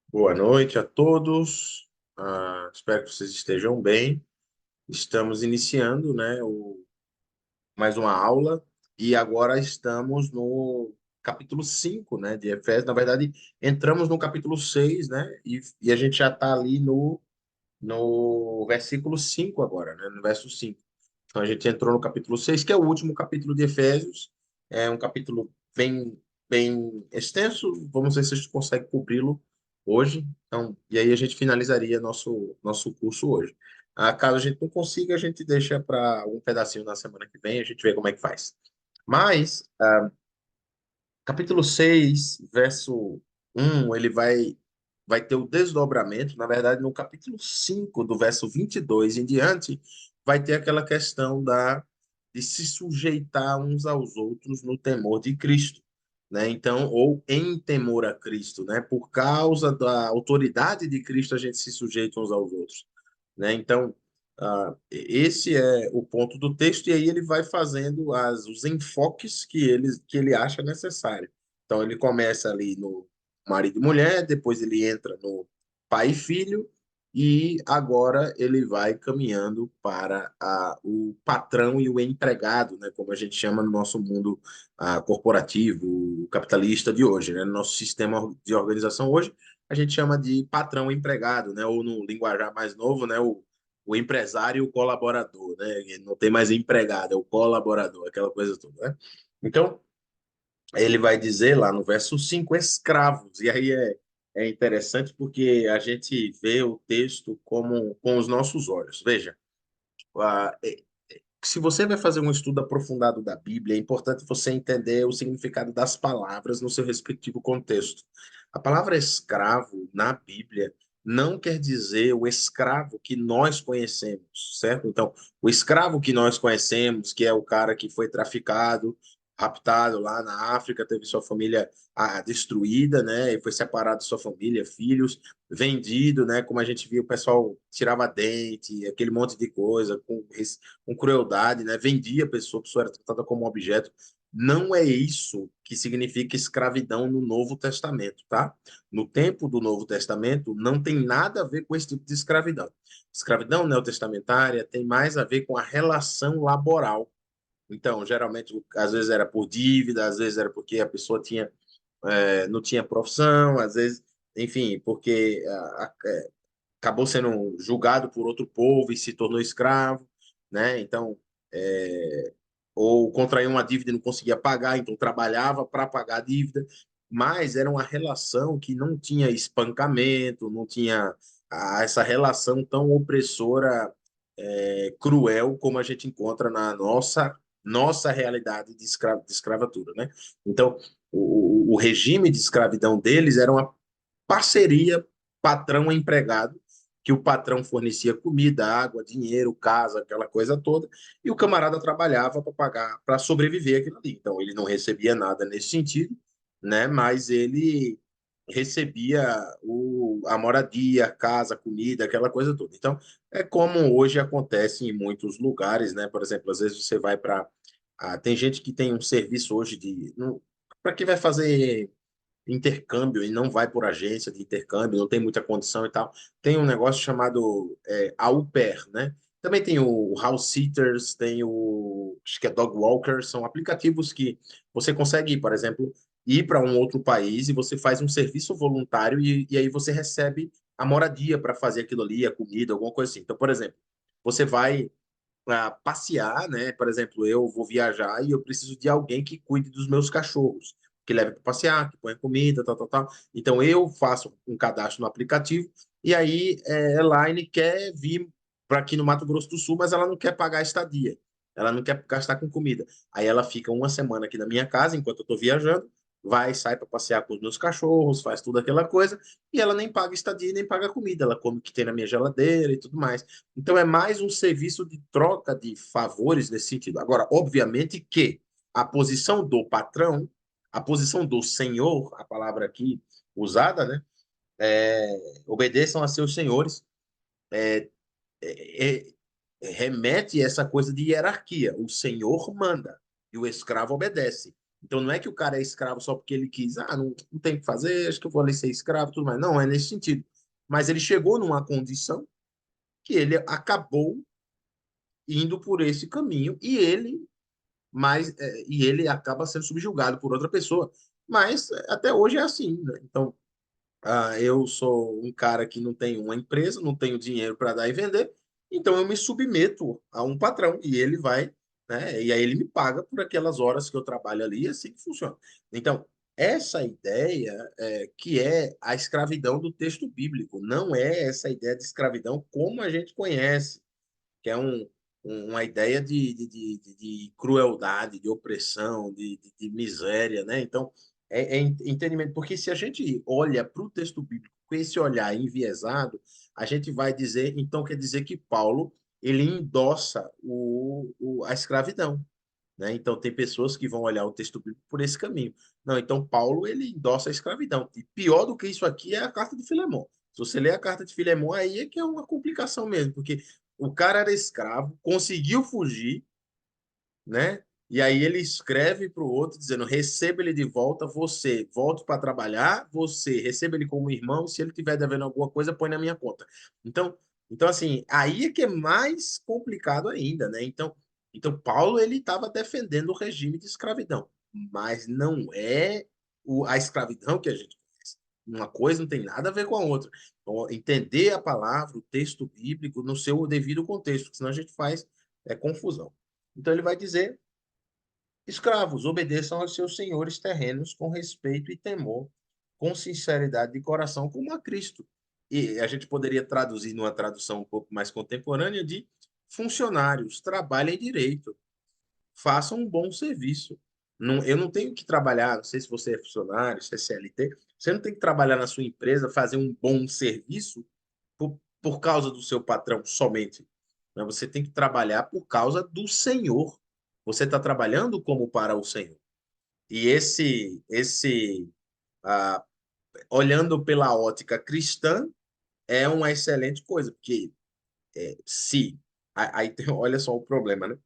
Boa noite a todos. Espero que vocês estejam bem. Estamos iniciando, né, mais uma aula e agora estamos no capítulo 5, né, de Efésios. Na verdade, entramos no capítulo 6, né, e a gente já está ali no versículo 5 agora, né, no verso 5. Então a gente entrou no capítulo 6, que é o último capítulo de Efésios. É um capítulo bem extenso. Vamos ver se a gente consegue cobri-lo hoje. Então, e aí a gente finalizaria nosso curso hoje. Caso a gente não consiga, a gente deixa para um pedacinho na semana que vem, a gente vê como é que faz. Mas, capítulo 6 verso 1, ele vai ter o desdobramento. Na verdade, no capítulo 5 do verso 22 em diante, vai ter aquela questão de se sujeitar uns aos outros no temor de Cristo, né? Então, ou em temor a Cristo, né? Por causa da autoridade de Cristo, a gente se sujeita uns aos outros, né? Então, esse é o ponto do texto, e aí ele vai fazendo os enfoques que ele acha necessário. Então, ele começa ali no marido e mulher, depois ele entra no pai e filho, e agora ele vai caminhando para o patrão e o empregado, né, como a gente chama no nosso mundo corporativo, capitalista de hoje, né, no nosso sistema de organização hoje, a gente chama de patrão e empregado, né, ou no linguajar mais novo, né, o empresário e o colaborador, né, não tem mais empregado, é o colaborador, aquela coisa toda, né. Então, ele vai dizer lá no verso 5 escravos. E aí é interessante porque a gente vê o texto como com os nossos olhos. Veja, ah, é- se você vai fazer um estudo aprofundado da Bíblia, é importante você entender o significado das palavras no seu respectivo contexto. A palavra escravo na Bíblia não quer dizer o escravo que nós conhecemos, certo? Então, o escravo que nós conhecemos, que é o cara que foi traficado, raptado lá na África, teve sua família destruída, né? E foi separado de sua família, filhos, vendido, né? Como a gente viu, o pessoal tirava dente, aquele monte de coisa, com crueldade, né? Vendia a pessoa era tratada como objeto. Não é isso que significa escravidão no Novo Testamento, tá? No tempo do Novo Testamento, não tem nada a ver com esse tipo de escravidão. Escravidão neotestamentária tem mais a ver com a relação laboral. Então, geralmente, às vezes era por dívida, às vezes era porque a pessoa não tinha profissão, às vezes, enfim, porque acabou sendo julgado por outro povo e se tornou escravo, né? Então, é, ou contraiu uma dívida e não conseguia pagar, então trabalhava para pagar a dívida, mas era uma relação que não tinha espancamento, não tinha essa relação tão opressora, cruel como a gente encontra na nossa realidade de escravatura, né? Então, o regime de escravidão deles era uma parceria patrão-empregado, que o patrão fornecia comida, água, dinheiro, casa, aquela coisa toda, e o camarada trabalhava para pagar, para sobreviver aquilo ali. Então, ele não recebia nada nesse sentido, né? Mas ele recebia a moradia, a casa, a comida, aquela coisa toda. Então, é como hoje acontece em muitos lugares, né? Por exemplo, às vezes você vai para. Tem gente que tem um serviço hoje de. Para quem vai fazer intercâmbio e não vai por agência de intercâmbio, não tem muita condição e tal. Tem um negócio chamado au pair, né? Também tem o House Sitters, tem acho que é Dog Walker, são aplicativos que você consegue, por exemplo, ir para um outro país e você faz um serviço voluntário e aí você recebe a moradia para fazer aquilo ali, a comida, alguma coisa assim. Então, por exemplo, você vai para passear, né? Por exemplo, eu vou viajar e eu preciso de alguém que cuide dos meus cachorros, que leve para passear, que ponha comida, tal, tal, tal. Então eu faço um cadastro no aplicativo e aí a Elaine quer vir para aqui no Mato Grosso do Sul, mas ela não quer pagar a estadia. Ela não quer gastar com comida. Aí ela fica uma semana aqui na minha casa enquanto eu estou viajando, vai, sai para passear com os meus cachorros, faz tudo aquela coisa, e ela nem paga estadia, nem paga comida. Ela come o que tem na minha geladeira e tudo mais. Então, é mais um serviço de troca de favores nesse sentido. Agora, obviamente que a posição do patrão, a posição do senhor, a palavra aqui usada, né? Obedeçam a seus senhores, é, remete a essa coisa de hierarquia. O senhor manda e o escravo obedece. Então não é que o cara é escravo só porque ele quis, não tem o que fazer, acho que eu vou ali ser escravo, tudo mais. Não, é nesse sentido. Mas ele chegou numa condição que ele acabou indo por esse caminho e ele acaba sendo subjugado por outra pessoa. Mas até hoje é assim, né? Então, eu sou um cara que não tem uma empresa, não tenho dinheiro para dar e vender, então eu me submeto a um patrão e ele vai, né? E aí ele me paga por aquelas horas que eu trabalho ali, e assim que funciona. Então, essa ideia que é a escravidão do texto bíblico, não é essa ideia de escravidão como a gente conhece, que é uma ideia de crueldade, de opressão, de miséria, né? Então, é entendimento, porque se a gente olha para o texto bíblico com esse olhar enviesado, a gente vai dizer, então quer dizer que Paulo ele endossa a escravidão, né? Então tem pessoas que vão olhar o texto bíblico por esse caminho. Não, então Paulo ele endossa a escravidão. E pior do que isso aqui é a carta de Filemão. Se você ler a carta de Filemão, aí é que é uma complicação mesmo, porque o cara era escravo, conseguiu fugir, né? E aí ele escreve para o outro dizendo: receba ele de volta, você volte para trabalhar, você receba ele como irmão, se ele tiver devendo alguma coisa, põe na minha conta. Então assim, aí é que é mais complicado ainda, né? Então Paulo ele estava defendendo o regime de escravidão, mas não é a escravidão que a gente conhece. Uma coisa não tem nada a ver com a outra. Então, entender a palavra, o texto bíblico no seu devido contexto, senão a gente faz confusão. Então ele vai dizer: escravos, obedeçam aos seus senhores terrenos com respeito e temor, com sinceridade de coração, como a Cristo. E a gente poderia traduzir numa tradução um pouco mais contemporânea de funcionários, trabalhem direito, façam um bom serviço. Não, eu não tenho que trabalhar, não sei se você é funcionário, se é CLT, você não tem que trabalhar na sua empresa, fazer um bom serviço por causa do seu patrão somente. Né? Você tem que trabalhar por causa do Senhor. Você está trabalhando como para o Senhor. E ah, olhando pela ótica cristã, é uma excelente coisa, porque se aí olha só o problema, né?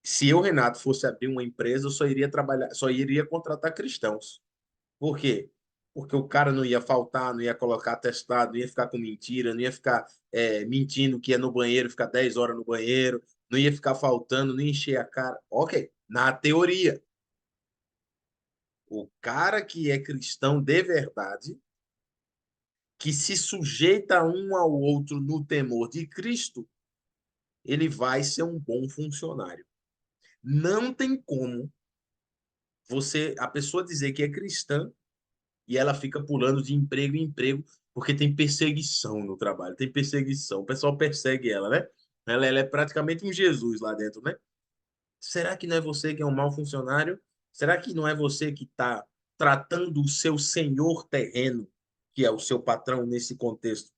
Se eu, Renato, fosse abrir uma empresa, eu só iria trabalhar, só iria contratar cristãos. Por quê? Porque o cara não ia faltar, não ia colocar atestado, não ia ficar com mentira, não ia ficar mentindo que ia no banheiro, ficar 10 horas no banheiro, não ia ficar faltando, nem encher a cara. Ok, na teoria. O cara que é cristão de verdade, que se sujeita um ao outro no temor de Cristo, ele vai ser um bom funcionário. Não tem como a pessoa dizer que é cristã e ela fica pulando de emprego em emprego porque tem perseguição no trabalho, tem perseguição, o pessoal persegue ela, né? Ela é praticamente um Jesus lá dentro, né? Será que não é você que é um mau funcionário? Será que não é você que está tratando o seu senhor terreno, que é o seu patrão nesse contexto,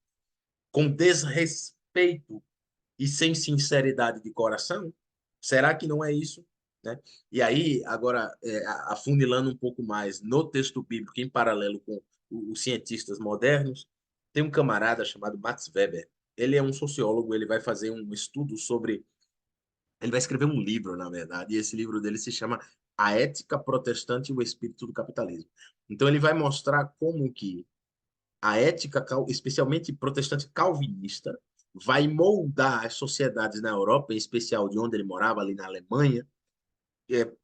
com desrespeito e sem sinceridade de coração? Será que não é isso? Né? E aí, agora, afunilando um pouco mais no texto bíblico, em paralelo com os cientistas modernos, tem um camarada chamado Max Weber. Ele é um sociólogo, ele vai fazer um estudo sobre. Ele vai escrever um livro, na verdade, e esse livro dele se chama A Ética Protestante e o Espírito do Capitalismo. Então, ele vai mostrar como que a ética, especialmente protestante calvinista, vai moldar as sociedades na Europa, em especial de onde ele morava, ali na Alemanha,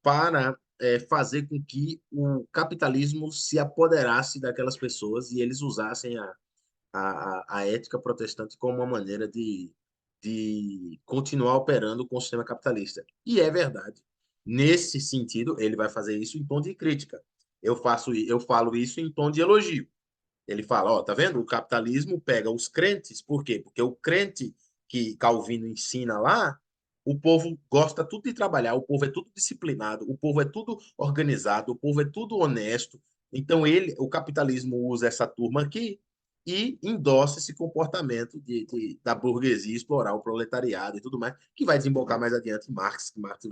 para fazer com que o capitalismo se apoderasse daquelas pessoas e eles usassem a ética protestante como uma maneira de continuar operando com o sistema capitalista. E é verdade. Nesse sentido, ele vai fazer isso em tom de crítica. Eu falo isso em tom de elogio. Ele fala, ó, tá vendo? O capitalismo pega os crentes, por quê? Porque o crente que Calvino ensina lá, o povo gosta tudo de trabalhar, o povo é tudo disciplinado, o povo é tudo organizado, o povo é tudo honesto. Então o capitalismo usa essa turma aqui e endossa esse comportamento da burguesia explorar o proletariado e tudo mais, que vai desembocar mais adiante em Marx, que Marx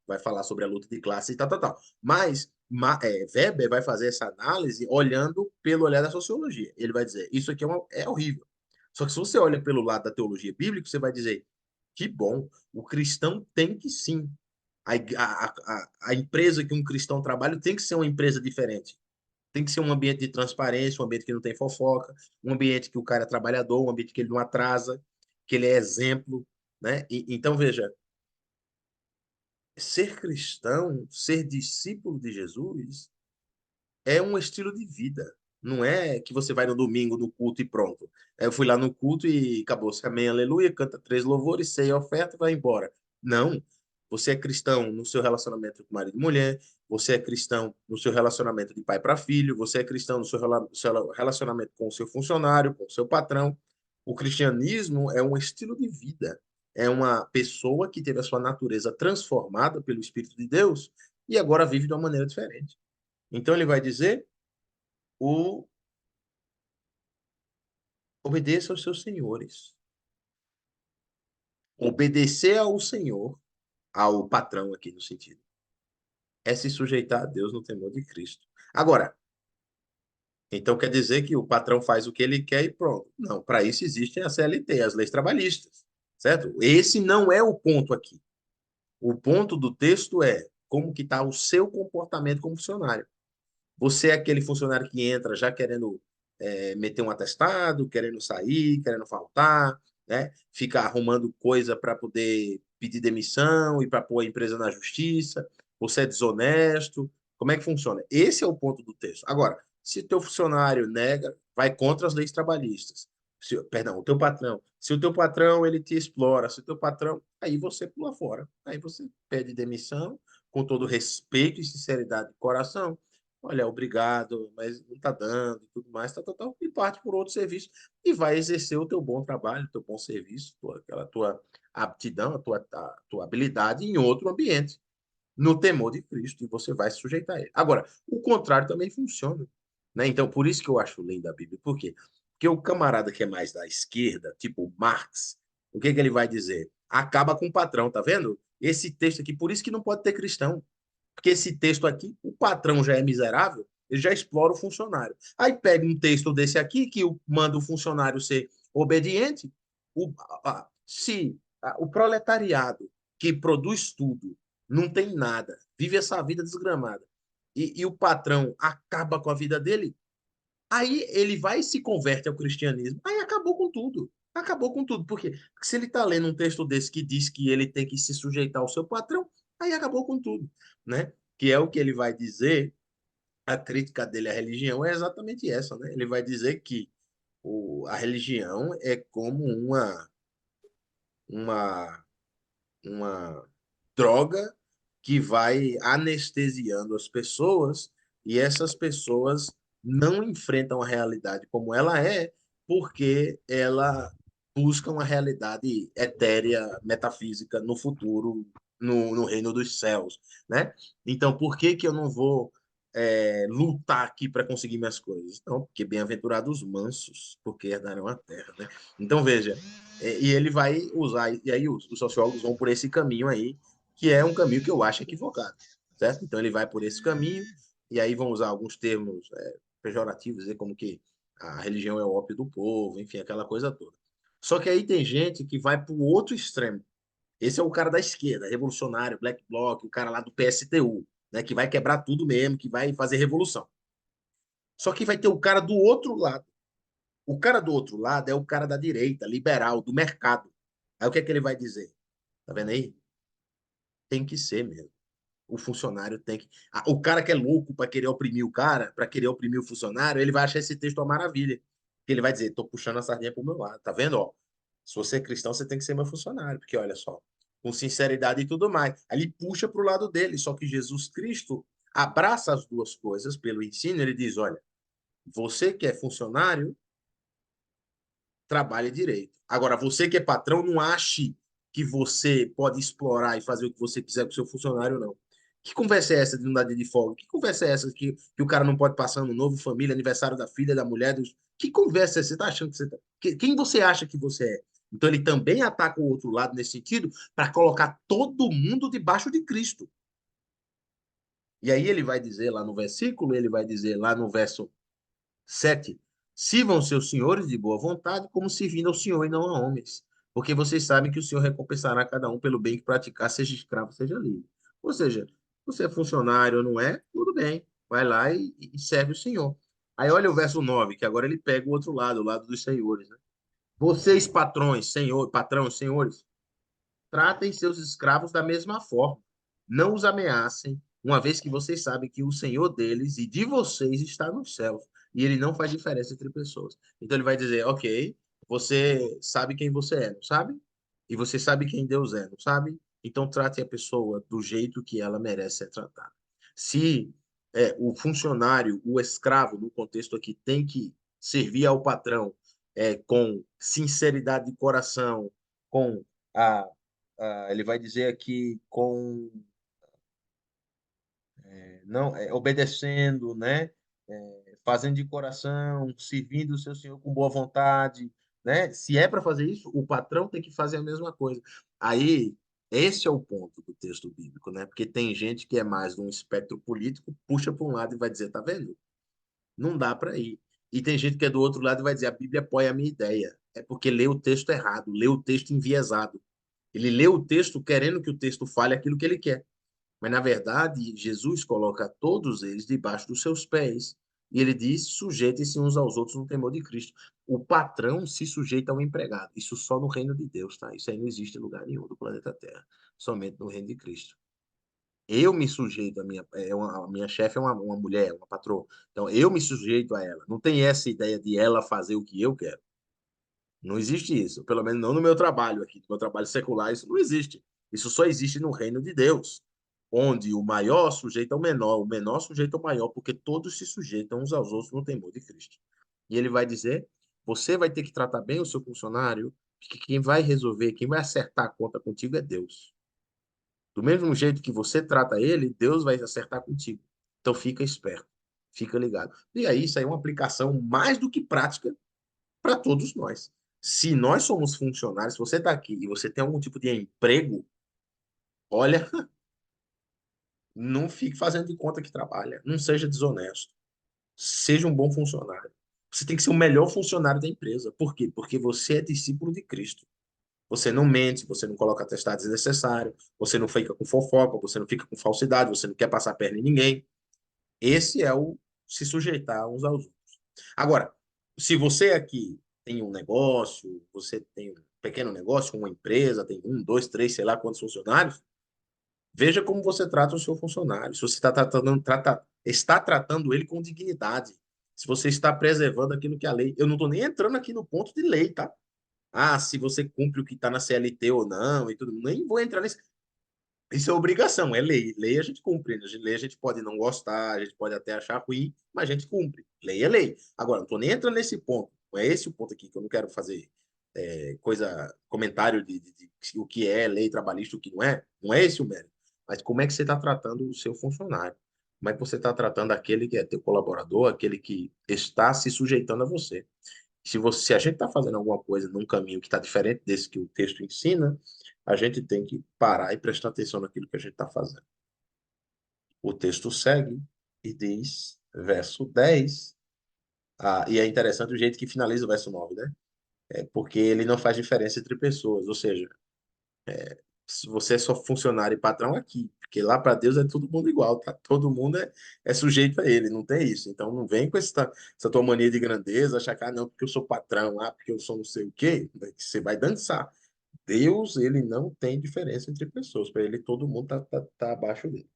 vai falar sobre a luta de classe e tal, tal, tal. Mas Weber vai fazer essa análise olhando pelo olhar da sociologia. Ele vai dizer, isso aqui é horrível. Só que se você olha pelo lado da teologia bíblica, você vai dizer, que bom, o cristão tem que sim A empresa que um cristão trabalha tem que ser uma empresa diferente. Tem que ser um ambiente de transparência, um ambiente que não tem fofoca, um ambiente que o cara é trabalhador, um ambiente que ele não atrasa, que ele é exemplo, né? Então, veja, ser cristão, ser discípulo de Jesus, é um estilo de vida. Não é que você vai no domingo no culto e pronto. Eu fui lá no culto e acabou. Você amém, aleluia, canta 3 louvores, ceia a oferta e vai embora. Não. Você é cristão no seu relacionamento com marido e mulher, você é cristão no seu relacionamento de pai para filho, você é cristão no seu relacionamento com o seu funcionário, com o seu patrão. O cristianismo é um estilo de vida. É uma pessoa que teve a sua natureza transformada pelo Espírito de Deus e agora vive de uma maneira diferente. Então ele vai dizer: o obedeça aos seus senhores. Obedecer ao Senhor, ao patrão aqui no sentido, é se sujeitar a Deus no temor de Cristo. Agora, então quer dizer que o patrão faz o que ele quer e pronto. Não, para isso existe a CLT, as leis trabalhistas, certo? Esse não é o ponto aqui. O ponto do texto é como que está o seu comportamento como funcionário. Você é aquele funcionário que entra já querendo meter um atestado, querendo sair, querendo faltar, né? Fica arrumando coisa para poder pedir demissão e para pôr a empresa na justiça. Você é desonesto. Como é que funciona? Esse é o ponto do texto. Agora, se o teu funcionário nega, vai contra as leis trabalhistas. Perdão, o teu patrão. Se o teu patrão ele te explora, se o teu patrão, aí você pula fora. Aí você pede demissão com todo respeito e sinceridade de coração. Olha, obrigado, mas não está dando e tudo mais, e parte por outro serviço e vai exercer o teu bom trabalho, o teu bom serviço, aquela tua aptidão, a tua habilidade em outro ambiente, no temor de Cristo, e você vai se sujeitar a ele. Agora, o contrário também funciona, né? Então, por isso que eu acho lindo a Bíblia. Por quê? Porque o camarada que é mais da esquerda, tipo Marx, o que que ele vai dizer? Acaba com o patrão, tá vendo? Esse texto aqui, por isso que não pode ter cristão. Porque esse texto aqui, o patrão já é miserável, ele já explora o funcionário. Aí pega um texto desse aqui, que manda o funcionário ser obediente. Se o proletariado que produz tudo, não tem nada, vive essa vida desgramada, e o patrão acaba com a vida dele, aí ele vai e se converte ao cristianismo. Aí acabou com tudo. Acabou com tudo. Por quê? Porque se ele está lendo um texto desse que diz que ele tem que se sujeitar ao seu patrão, aí acabou com tudo, né? Que é o que ele vai dizer, a crítica dele à religião é exatamente essa, né? Ele vai dizer que a religião é como uma, uma droga que vai anestesiando as pessoas e essas pessoas não enfrentam a realidade como ela é, porque ela busca uma realidade etérea, metafísica no futuro, no reino dos céus, né? Então, por que que eu não vou lutar aqui para conseguir minhas coisas? Não, porque bem-aventurados os mansos, porque herdarão a terra, né? Então, veja, e ele vai usar, e aí os sociólogos vão por esse caminho aí, que é um caminho que eu acho equivocado, certo? Então ele vai por esse caminho, e aí vão usar alguns termos pejorativos, dizer como que a religião é o ópio do povo, enfim, aquela coisa toda. Só que aí tem gente que vai para o outro extremo. Esse é o cara da esquerda, revolucionário, Black Bloc, o cara lá do PSTU, né, que vai quebrar tudo mesmo, que vai fazer revolução. Só que vai ter o cara do outro lado. O cara do outro lado é o cara da direita, liberal, do mercado. Aí o que é que ele vai dizer? Tá vendo aí? Tem que ser mesmo. O funcionário tem que. O cara que é louco para querer oprimir o cara, para querer oprimir o funcionário, ele vai achar esse texto uma maravilha. Ele vai dizer: tô puxando a sardinha pro meu lado. Tá vendo? Ó, se você é cristão, você tem que ser meu funcionário, porque olha só, com sinceridade e tudo mais. Aí ele puxa pro lado dele. Só que Jesus Cristo abraça as duas coisas pelo ensino. Ele diz: olha, você que é funcionário, trabalhe direito. Agora, você que é patrão, não ache que você pode explorar e fazer o que você quiser com o seu funcionário, não. Que conversa é essa de não dar dia de folga? Que conversa é essa que o cara não pode passar ano novo, família, aniversário da filha, da mulher? Que conversa é essa? Você tá achando que você tá... Quem você acha que você é? Então ele também ataca o outro lado nesse sentido para colocar todo mundo debaixo de Cristo. E aí ele vai dizer lá no versículo, ele vai dizer lá no verso 7. Sirvam seus senhores de boa vontade, como servindo ao Senhor e não a homens. Porque vocês sabem que o Senhor recompensará cada um pelo bem que praticar, seja escravo, seja livre. Ou seja, você é funcionário ou não é, tudo bem, vai lá e serve o Senhor. Aí olha o verso 9 que agora ele pega o outro lado, o lado dos senhores, né? Vocês, patrões, senhor, patrões, senhores, tratem seus escravos da mesma forma. Não os ameacem, uma vez que vocês sabem que o Senhor deles e de vocês está nos céus. E ele não faz diferença entre pessoas. Então ele vai dizer: ok, você sabe quem você é, não sabe? E você sabe quem Deus é, não sabe? Então trate a pessoa do jeito que ela merece ser tratada. Se o funcionário, o escravo, no contexto aqui, tem que servir ao patrão com sinceridade de coração, com a ele vai dizer aqui com não obedecendo, né? Fazendo de coração, servindo o seu senhor com boa vontade, né? Se é para fazer isso, o patrão tem que fazer a mesma coisa. Aí esse é o ponto do texto bíblico, né? Porque tem gente que é mais de um espectro político, puxa para um lado e vai dizer, tá vendo? Não dá para ir. E tem gente que é do outro lado e vai dizer, a Bíblia apoia a minha ideia. É porque lê o texto errado, lê o texto enviesado. Ele lê o texto querendo que o texto fale aquilo que ele quer. Mas, na verdade, Jesus coloca todos eles debaixo dos seus pés. E ele diz: sujeitem-se uns aos outros no temor de Cristo. O patrão se sujeita ao empregado. Isso só no reino de Deus, tá? Isso aí não existe em lugar nenhum do planeta Terra. Somente no reino de Cristo. Eu me sujeito a minha chefe é uma mulher, uma patroa. Então, eu me sujeito a ela. Não tem essa ideia de ela fazer o que eu quero. Não existe isso, pelo menos não no meu trabalho aqui, no meu trabalho secular, isso não existe. Isso só existe no reino de Deus, onde o maior sujeita ao menor, o menor sujeita ao maior, porque todos se sujeitam uns aos outros no temor de Cristo. E ele vai dizer: você vai ter que tratar bem o seu funcionário, porque quem vai resolver, quem vai acertar a conta contigo é Deus. Do mesmo jeito que você trata ele, Deus vai acertar contigo. Então fica esperto, fica ligado. E aí, isso aí é uma aplicação mais do que prática para todos nós. Se nós somos funcionários, se você está aqui e você tem algum tipo de emprego, olha, não fique fazendo de conta que trabalha. Não seja desonesto. Seja um bom funcionário. Você tem que ser o melhor funcionário da empresa. Por quê? Porque você é discípulo de Cristo. Você não mente, você não coloca atestado desnecessário, você não fica com fofoca, você não fica com falsidade, você não quer passar a perna em ninguém. Esse é o se sujeitar uns aos outros. Agora, se você aqui tem um negócio, você tem um pequeno negócio, uma empresa, tem um, dois, três, sei lá quantos funcionários, veja como você trata o seu funcionário. Se você está tratando ele com dignidade, se você está preservando aquilo que é a lei. Eu não estou nem entrando aqui no ponto de lei, tá? Ah, se você cumpre o que está na CLT ou não e tudo, nem vou entrar nesse. Isso é obrigação, é lei. Lei a gente cumpre. Lei a gente pode não gostar, a gente pode até achar ruim, mas a gente cumpre. Lei é lei. Agora, não estou nem entrando nesse ponto. Não é esse o ponto aqui, que eu não quero fazer comentário de o que é lei trabalhista, o que não é. Não é esse o mérito. Mas como é que você está tratando o seu funcionário? Como é que você está tratando aquele que é teu colaborador, aquele que está se sujeitando a você? Se a gente está fazendo alguma coisa num caminho que está diferente desse que o texto ensina, a gente tem que parar e prestar atenção naquilo que a gente está fazendo. O texto segue e diz, verso 10, e é interessante o jeito que finaliza o verso 9, né? Porque ele não faz diferença entre pessoas, ou seja, se você é só funcionário e patrão aqui, porque lá para Deus é todo mundo igual, tá? Todo mundo é sujeito a ele, não tem isso. Então não vem com essa tua mania de grandeza, achar que não, porque eu sou patrão, porque eu sou não sei o quê, você vai dançar. Deus, ele não tem diferença entre pessoas, para ele todo mundo tá abaixo dele.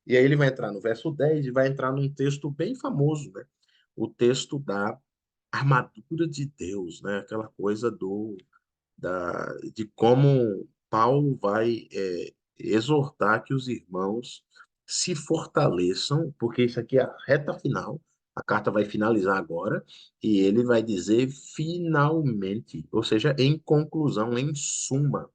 E aí ele vai entrar no verso 10 e vai entrar num texto bem famoso, né? O texto da armadura de Deus, né? Aquela coisa de como Paulo vai exortar que os irmãos se fortaleçam, porque isso aqui é a reta final, a carta vai finalizar agora, e ele vai dizer finalmente, ou seja, em conclusão, em suma.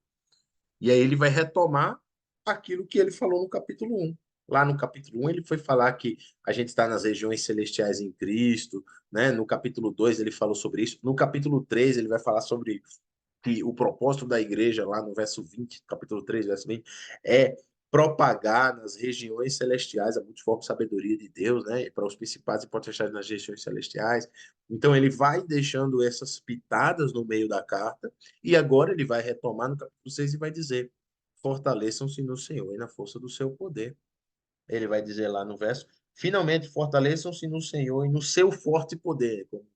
E aí ele vai retomar aquilo que ele falou no capítulo 1. Lá no capítulo 1 ele foi falar que a gente está nas regiões celestiais em Cristo, né? No capítulo 2 ele falou sobre isso. No capítulo 3 ele vai falar sobre que o propósito da igreja, lá no verso 20, capítulo 3, verso 20, é propagar nas regiões celestiais a multiforme sabedoria de Deus, né? Para os principados e potestades nas regiões celestiais. Então, ele vai deixando essas pitadas no meio da carta, e agora ele vai retomar no capítulo 6 e vai dizer: fortaleçam-se no Senhor e na força do seu poder. Ele vai dizer lá no verso, finalmente fortaleçam-se no Senhor e no seu forte poder, como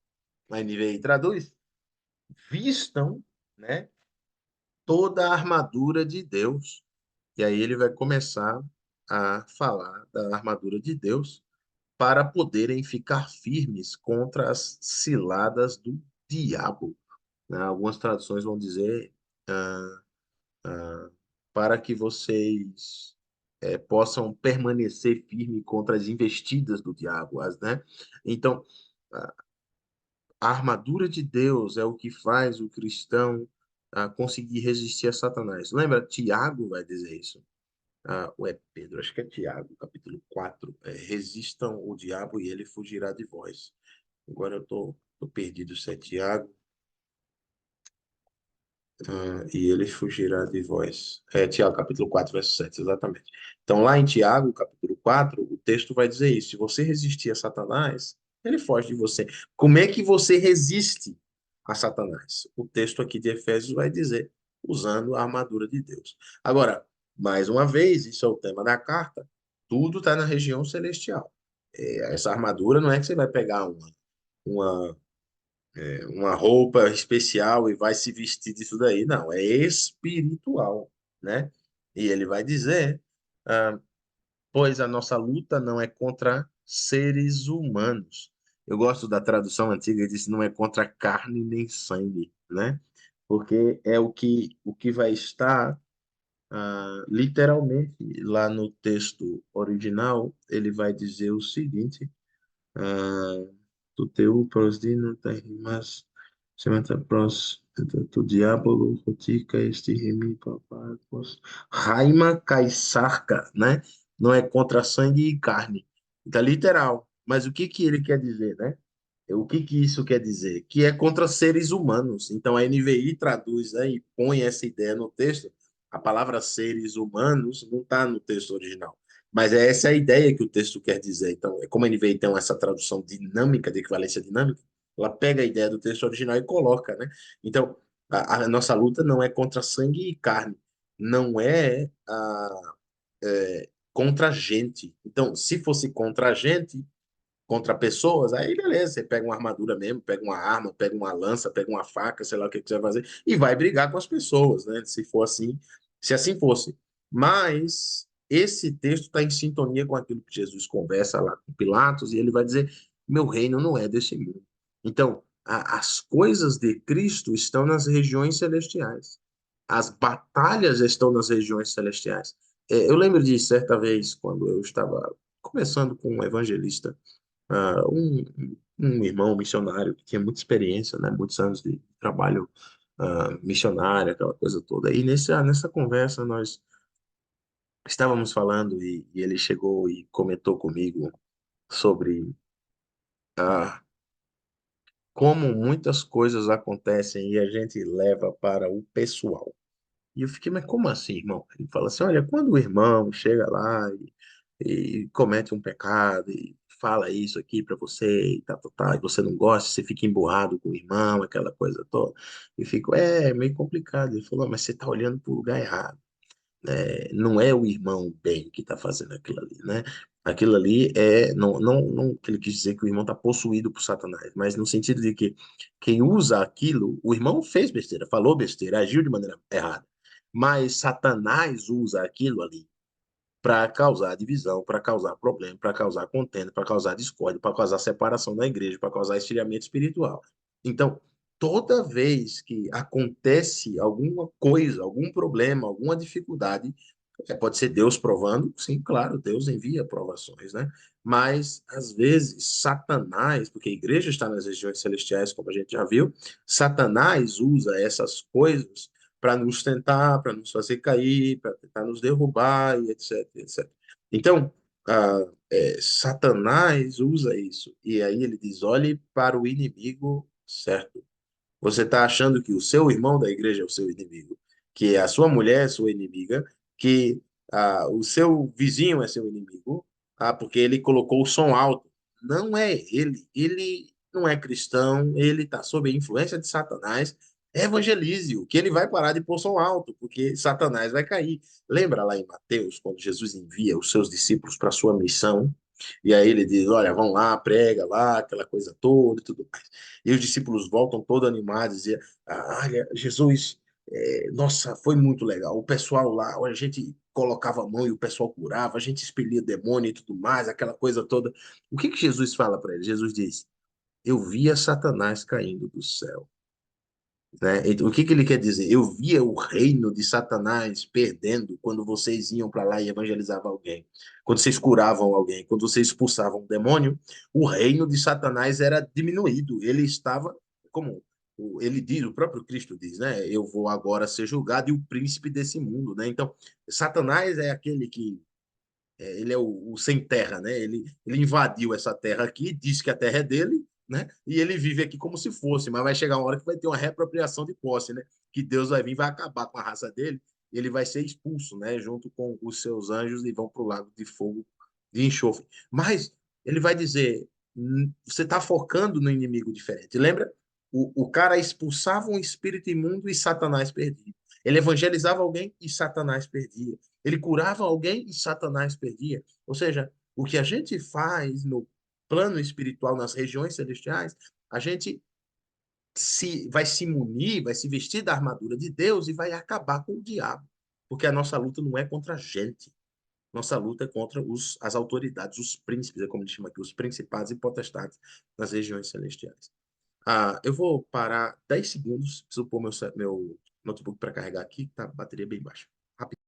a NVI traduz, vistam, né, toda a armadura de Deus. E aí ele vai começar a falar da armadura de Deus para poderem ficar firmes contra as ciladas do diabo, né? Algumas traduções vão dizer ah, ah, para que vocês possam permanecer firme contra as investidas do diabo, né? Então, a a armadura de Deus é o que faz o cristão conseguir resistir a Satanás. Lembra? Tiago vai dizer isso. Ou é Pedro, acho que é Tiago, capítulo 4. Resistam o diabo e ele fugirá de vós. Agora eu tô perdido se é Tiago. E ele fugirá de vós. É Tiago, capítulo 4, verso 7, exatamente. Então, lá em Tiago, capítulo 4, o texto vai dizer isso. Se você resistir a Satanás, ele foge de você. Como é que você resiste a Satanás? O texto aqui de Efésios vai dizer, usando a armadura de Deus. Agora, mais uma vez, isso é o tema da carta, tudo está na região celestial. Essa armadura não é que você vai pegar uma uma roupa especial e vai se vestir disso daí. Não, é espiritual, né? E ele vai dizer, ah, pois a nossa luta não é contra seres humanos. Eu gosto da tradução antiga, ele diz não é contra carne nem sangue, né? Porque é o que vai estar literalmente lá no texto original, ele vai dizer o seguinte, tu teu prosdino mas sementa pros tu diabolo rotica este remi papagos raima caissarca, né? Não é contra sangue e carne. Tá literal. Mas o que que ele quer dizer, né? O que que isso quer dizer? Que é contra seres humanos. Então a NVI traduz, né, e põe essa ideia no texto. A palavra seres humanos não está no texto original. Mas é essa a ideia que o texto quer dizer. Então, é como a NVI tem essa tradução dinâmica, de equivalência dinâmica, ela pega a ideia do texto original e coloca, né? Então, a nossa luta não é contra sangue e carne, não contra a gente. Então, se fosse contra a gente, contra pessoas, aí beleza, você pega uma armadura mesmo, pega uma arma, pega uma lança, pega uma faca, sei lá o que você vai fazer, e vai brigar com as pessoas, né? Se for assim, se assim fosse. Mas esse texto está em sintonia com aquilo que Jesus conversa lá com Pilatos, e ele vai dizer: meu reino não é desse mundo. Então, as coisas de Cristo estão nas regiões celestiais. As batalhas estão nas regiões celestiais. Eu lembro de certa vez, quando eu estava começando com um evangelista, um irmão missionário que tinha muita experiência, né, muitos anos de trabalho missionário, aquela coisa toda. E nessa conversa nós estávamos falando e ele chegou e comentou comigo sobre ah, como muitas coisas acontecem e a gente leva para o pessoal. E eu fiquei, mas como assim, irmão? Ele fala assim, olha, quando o irmão chega lá e comete um pecado e fala isso aqui para você e e você não gosta, você fica emburrado com o irmão, aquela coisa toda. E fico, meio complicado. Ele falou, mas você está olhando para o lugar errado, né? Não é o irmão bem que está fazendo aquilo ali, né? Aquilo ali não que ele quis dizer que o irmão está possuído por Satanás, mas no sentido de que quem usa aquilo, o irmão fez besteira, falou besteira, agiu de maneira errada, mas Satanás usa aquilo ali para causar divisão, para causar problema, para causar contenda, para causar discórdia, para causar separação da igreja, para causar esfriamento espiritual. Então, toda vez que acontece alguma coisa, algum problema, alguma dificuldade, pode ser Deus provando, sim, claro, Deus envia provações, né? Mas, às vezes, Satanás, porque a igreja está nas regiões celestiais, como a gente já viu, Satanás usa essas coisas para nos tentar, para nos fazer cair, para tentar nos derrubar, e etc, etc. Então, Satanás usa isso. E aí ele diz: olhe para o inimigo certo. Você está achando que o seu irmão da igreja é o seu inimigo, que a sua mulher é sua inimiga, que o seu vizinho é seu inimigo, porque ele colocou o som alto. Não é ele. Ele não é cristão, ele está sob a influência de Satanás. evangelize-o, que ele vai parar de pôr som alto, porque Satanás vai cair. Lembra lá em Mateus, quando Jesus envia os seus discípulos para a sua missão? E aí ele diz: olha, vão lá, prega lá, aquela coisa toda e tudo mais. E os discípulos voltam todos animados, e olha, Jesus, nossa, foi muito legal. O pessoal lá, a gente colocava a mão e o pessoal curava, a gente expelia demônio e tudo mais, aquela coisa toda. O que que Jesus fala para eles? Jesus diz: eu via Satanás caindo do céu. Né? Então, o que que ele quer dizer? Eu via o reino de Satanás perdendo quando vocês iam para lá e evangelizavam alguém, quando vocês curavam alguém, quando vocês expulsavam um demônio, o reino de Satanás era diminuído. Ele estava, como ele diz, o próprio Cristo diz, né? Eu vou agora ser julgado e o príncipe desse mundo, né? Então, Satanás é aquele que ele é o sem terra, né? Ele invadiu essa terra aqui, diz que a terra é dele, né? E ele vive aqui como se fosse, mas vai chegar uma hora que vai ter uma reapropriação de posse, né? Que Deus vai vir, vai acabar com a raça dele, e ele vai ser expulso, né? Junto com os seus anjos e vão para o lago de fogo de enxofre. Mas ele vai dizer: você está focando no inimigo diferente. Lembra? O cara expulsava um espírito imundo e Satanás perdia. Ele evangelizava alguém e Satanás perdia. Ele curava alguém e Satanás perdia. Ou seja, o que a gente faz no plano espiritual, nas regiões celestiais, a gente vai se munir, vai se vestir da armadura de Deus e vai acabar com o diabo. Porque a nossa luta não é contra a gente. Nossa luta é contra as autoridades, os príncipes, é como ele chama aqui, os principados e potestades nas regiões celestiais. Eu vou parar 10 segundos, preciso pôr meu notebook para carregar aqui, tá? A bateria bem baixa. Rapidinho.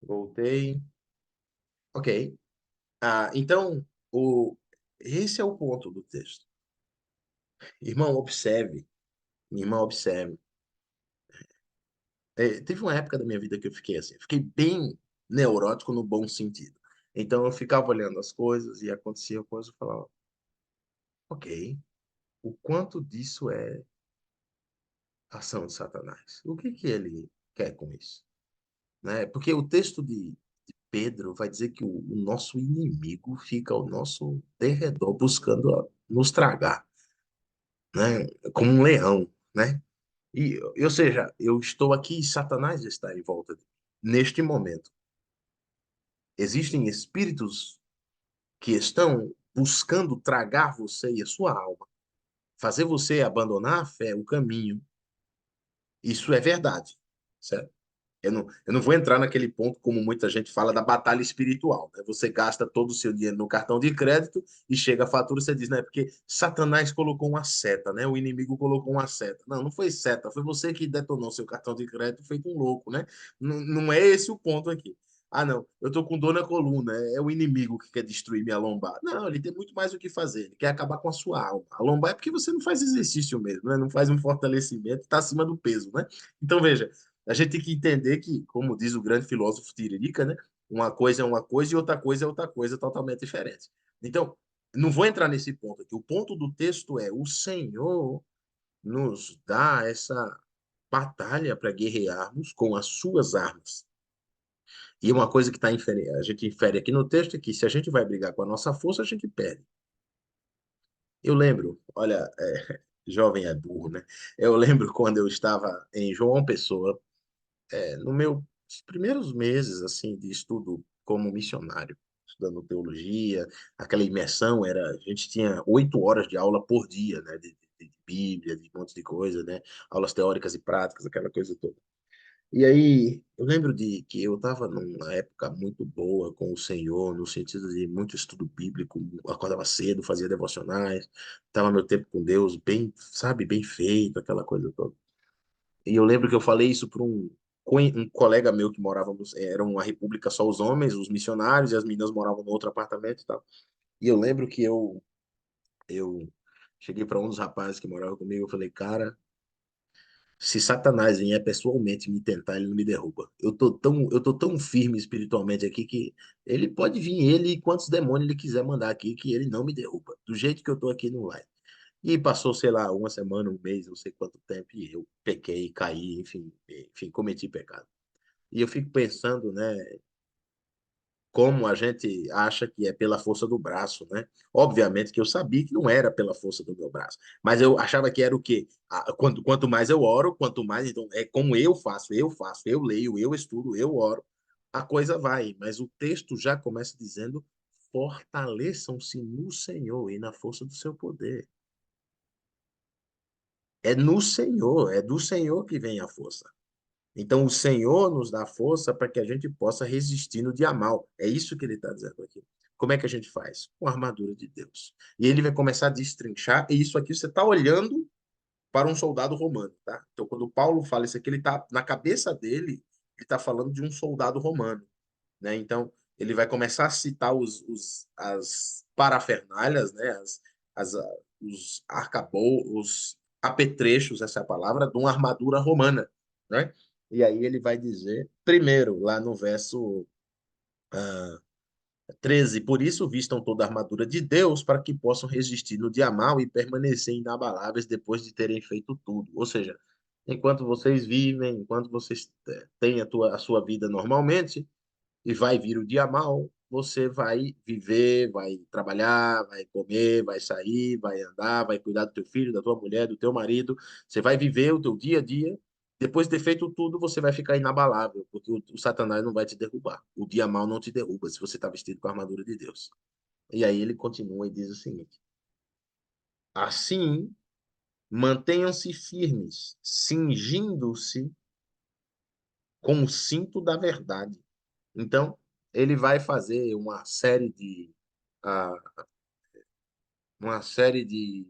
Voltei. Ok. Então, esse é o ponto do texto. Irmão, observe. Irmão, observe. Teve uma época da minha vida que eu fiquei assim, fiquei bem neurótico no bom sentido. Então, eu ficava olhando as coisas e acontecia coisa, eu falava, ok, o quanto disso é ação de Satanás? O que que ele quer com isso? Né? Porque o texto de Pedro vai dizer que o nosso inimigo fica ao nosso derredor buscando nos tragar, né? Como um leão, né? Ou seja, eu estou aqui e Satanás está em volta de mim. Neste momento, existem espíritos que estão buscando tragar você e a sua alma, fazer você abandonar a fé, o caminho. Isso é verdade, certo? Eu não vou entrar naquele ponto, como muita gente fala, da batalha espiritual. Né? Você gasta todo o seu dinheiro no cartão de crédito e chega a fatura e você diz, né? Porque Satanás colocou uma seta, né? O inimigo colocou uma seta. Não, não foi seta, foi você que detonou seu cartão de crédito feito um louco, né? Não, não é esse o ponto aqui. Ah, não, eu tô com dor na coluna, é o inimigo que quer destruir minha lombar. Não, ele tem muito mais o que fazer, ele quer acabar com a sua alma. A lombar é porque você não faz exercício mesmo, né? Não faz um fortalecimento, está acima do peso, né? Então, veja, a gente tem que entender que, como diz o grande filósofo Tiririca, né? Uma coisa é uma coisa e outra coisa é outra coisa totalmente diferente. Então, não vou entrar nesse ponto aqui. O ponto do texto é: o Senhor nos dá essa batalha para guerrearmos com as suas armas. E uma coisa que a gente infere aqui no texto é que se a gente vai brigar com a nossa força, a gente perde. Eu lembro, olha, jovem é burro, né? Eu lembro quando eu estava em João Pessoa, no meu primeiros meses assim de estudo como missionário, estudando teologia, aquela imersão era, a gente tinha 8 horas de aula por dia, né, de Bíblia, de um monte de coisa, né, aulas teóricas e práticas, aquela coisa toda. E aí, eu lembro de que eu estava numa época muito boa com o Senhor, no sentido de muito estudo bíblico, acordava cedo, fazia devocionais, estava meu tempo com Deus bem, sabe, bem feito, aquela coisa toda. E eu lembro que eu falei isso para um um colega meu que morava, era uma república só os homens, os missionários, e as meninas moravam no outro apartamento e tal. E eu lembro que eu cheguei para um dos rapazes que morava comigo, eu falei, cara, se Satanás vier pessoalmente me tentar, ele não me derruba. Eu tô tão firme espiritualmente aqui que ele pode vir, ele e quantos demônios ele quiser mandar aqui, que ele não me derruba. Do jeito que eu tô aqui, não vai. E passou, sei lá, uma semana, um mês, não sei quanto tempo, e eu pequei, caí, enfim, cometi pecado. E eu fico pensando, né, como a gente acha que é pela força do braço, né? Obviamente que eu sabia que não era pela força do meu braço, mas eu achava que era o quê? Quanto mais eu oro, quanto mais, então, é como eu faço, eu leio, eu estudo, eu oro, a coisa vai. Mas o texto já começa dizendo: fortaleçam-se no Senhor e na força do seu poder. É no Senhor, é do Senhor que vem a força. Então, o Senhor nos dá força para que a gente possa resistir no dia mal. É isso que ele está dizendo aqui. Como é que a gente faz? Com a armadura de Deus. E ele vai começar a destrinchar, e isso aqui você está olhando para um soldado romano, tá? Então, quando Paulo fala isso aqui, ele está na cabeça dele, ele está falando de um soldado romano, né? Então, ele vai começar a citar as parafernálias, né? As, os os apetrechos, essa é a palavra, de uma armadura romana, né? E aí ele vai dizer, primeiro, lá no verso 13, por isso vistam toda a armadura de Deus para que possam resistir no dia mal e permanecer inabaláveis depois de terem feito tudo. Ou seja, enquanto vocês vivem, enquanto vocês têm a sua vida normalmente, e vai vir o dia mal, você vai viver, vai trabalhar, vai comer, vai sair, vai andar, vai cuidar do teu filho, da tua mulher, do teu marido. Você vai viver o teu dia a dia. Depois de ter feito tudo, você vai ficar inabalável, porque o Satanás não vai te derrubar. O dia mal não te derruba se você está vestido com a armadura de Deus. E aí ele continua e diz o seguinte: assim, mantenham-se firmes, cingindo-se com o cinto da verdade. Então, ele vai fazer ah, uma série de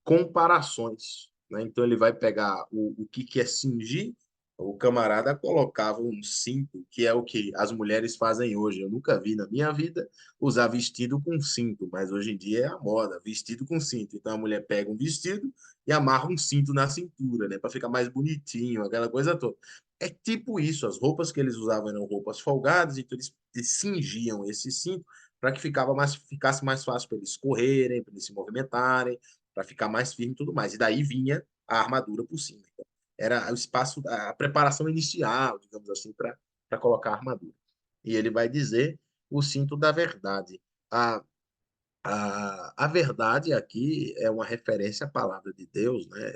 comparações, né? Então ele vai pegar o que é cingir. O camarada colocava um cinto, que é o que as mulheres fazem hoje. Eu nunca vi na minha vida usar vestido com cinto, mas hoje em dia é a moda, vestido com cinto. Então a mulher pega um vestido e amarra um cinto na cintura, né, para ficar mais bonitinho, aquela coisa toda. É tipo isso, as roupas que eles usavam eram roupas folgadas, então eles cingiam esse cinto para que ficasse mais fácil para eles correrem, para eles se movimentarem, para ficar mais firme e tudo mais. E daí vinha a armadura por cima. Então, era o espaço, a preparação inicial, digamos assim, para colocar a armadura. E ele vai dizer o cinto da verdade. A, a verdade aqui é uma referência à palavra de Deus, né?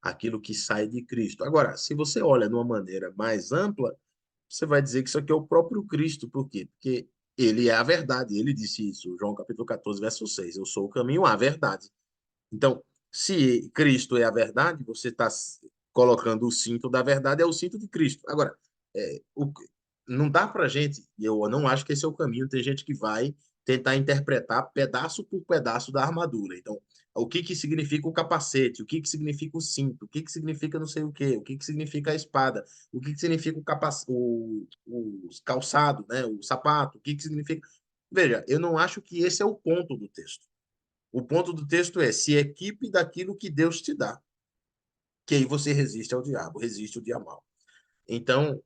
Aquilo que sai de Cristo. Agora, se você olha de uma maneira mais ampla, você vai dizer que isso aqui é o próprio Cristo. Por quê? Porque ele é a verdade. Ele disse isso, João capítulo 14, verso 6. Eu sou o caminho, a verdade. Então, se Cristo é a verdade, você está colocando o cinto da verdade, é o cinto de Cristo. Agora, é, o, não dá para gente, e eu não acho que esse é o caminho, tem gente que vai tentar interpretar pedaço por pedaço da armadura. Então, o que que significa o capacete, o que que significa o cinto, o que que significa não sei o que que significa a espada, o que que significa o calçado, né, o sapato, o que que significa... Veja, eu não acho que esse é o ponto do texto. O ponto do texto é: se equipe daquilo que Deus te dá, que aí você resiste ao diabo, resiste ao dia mal. Então,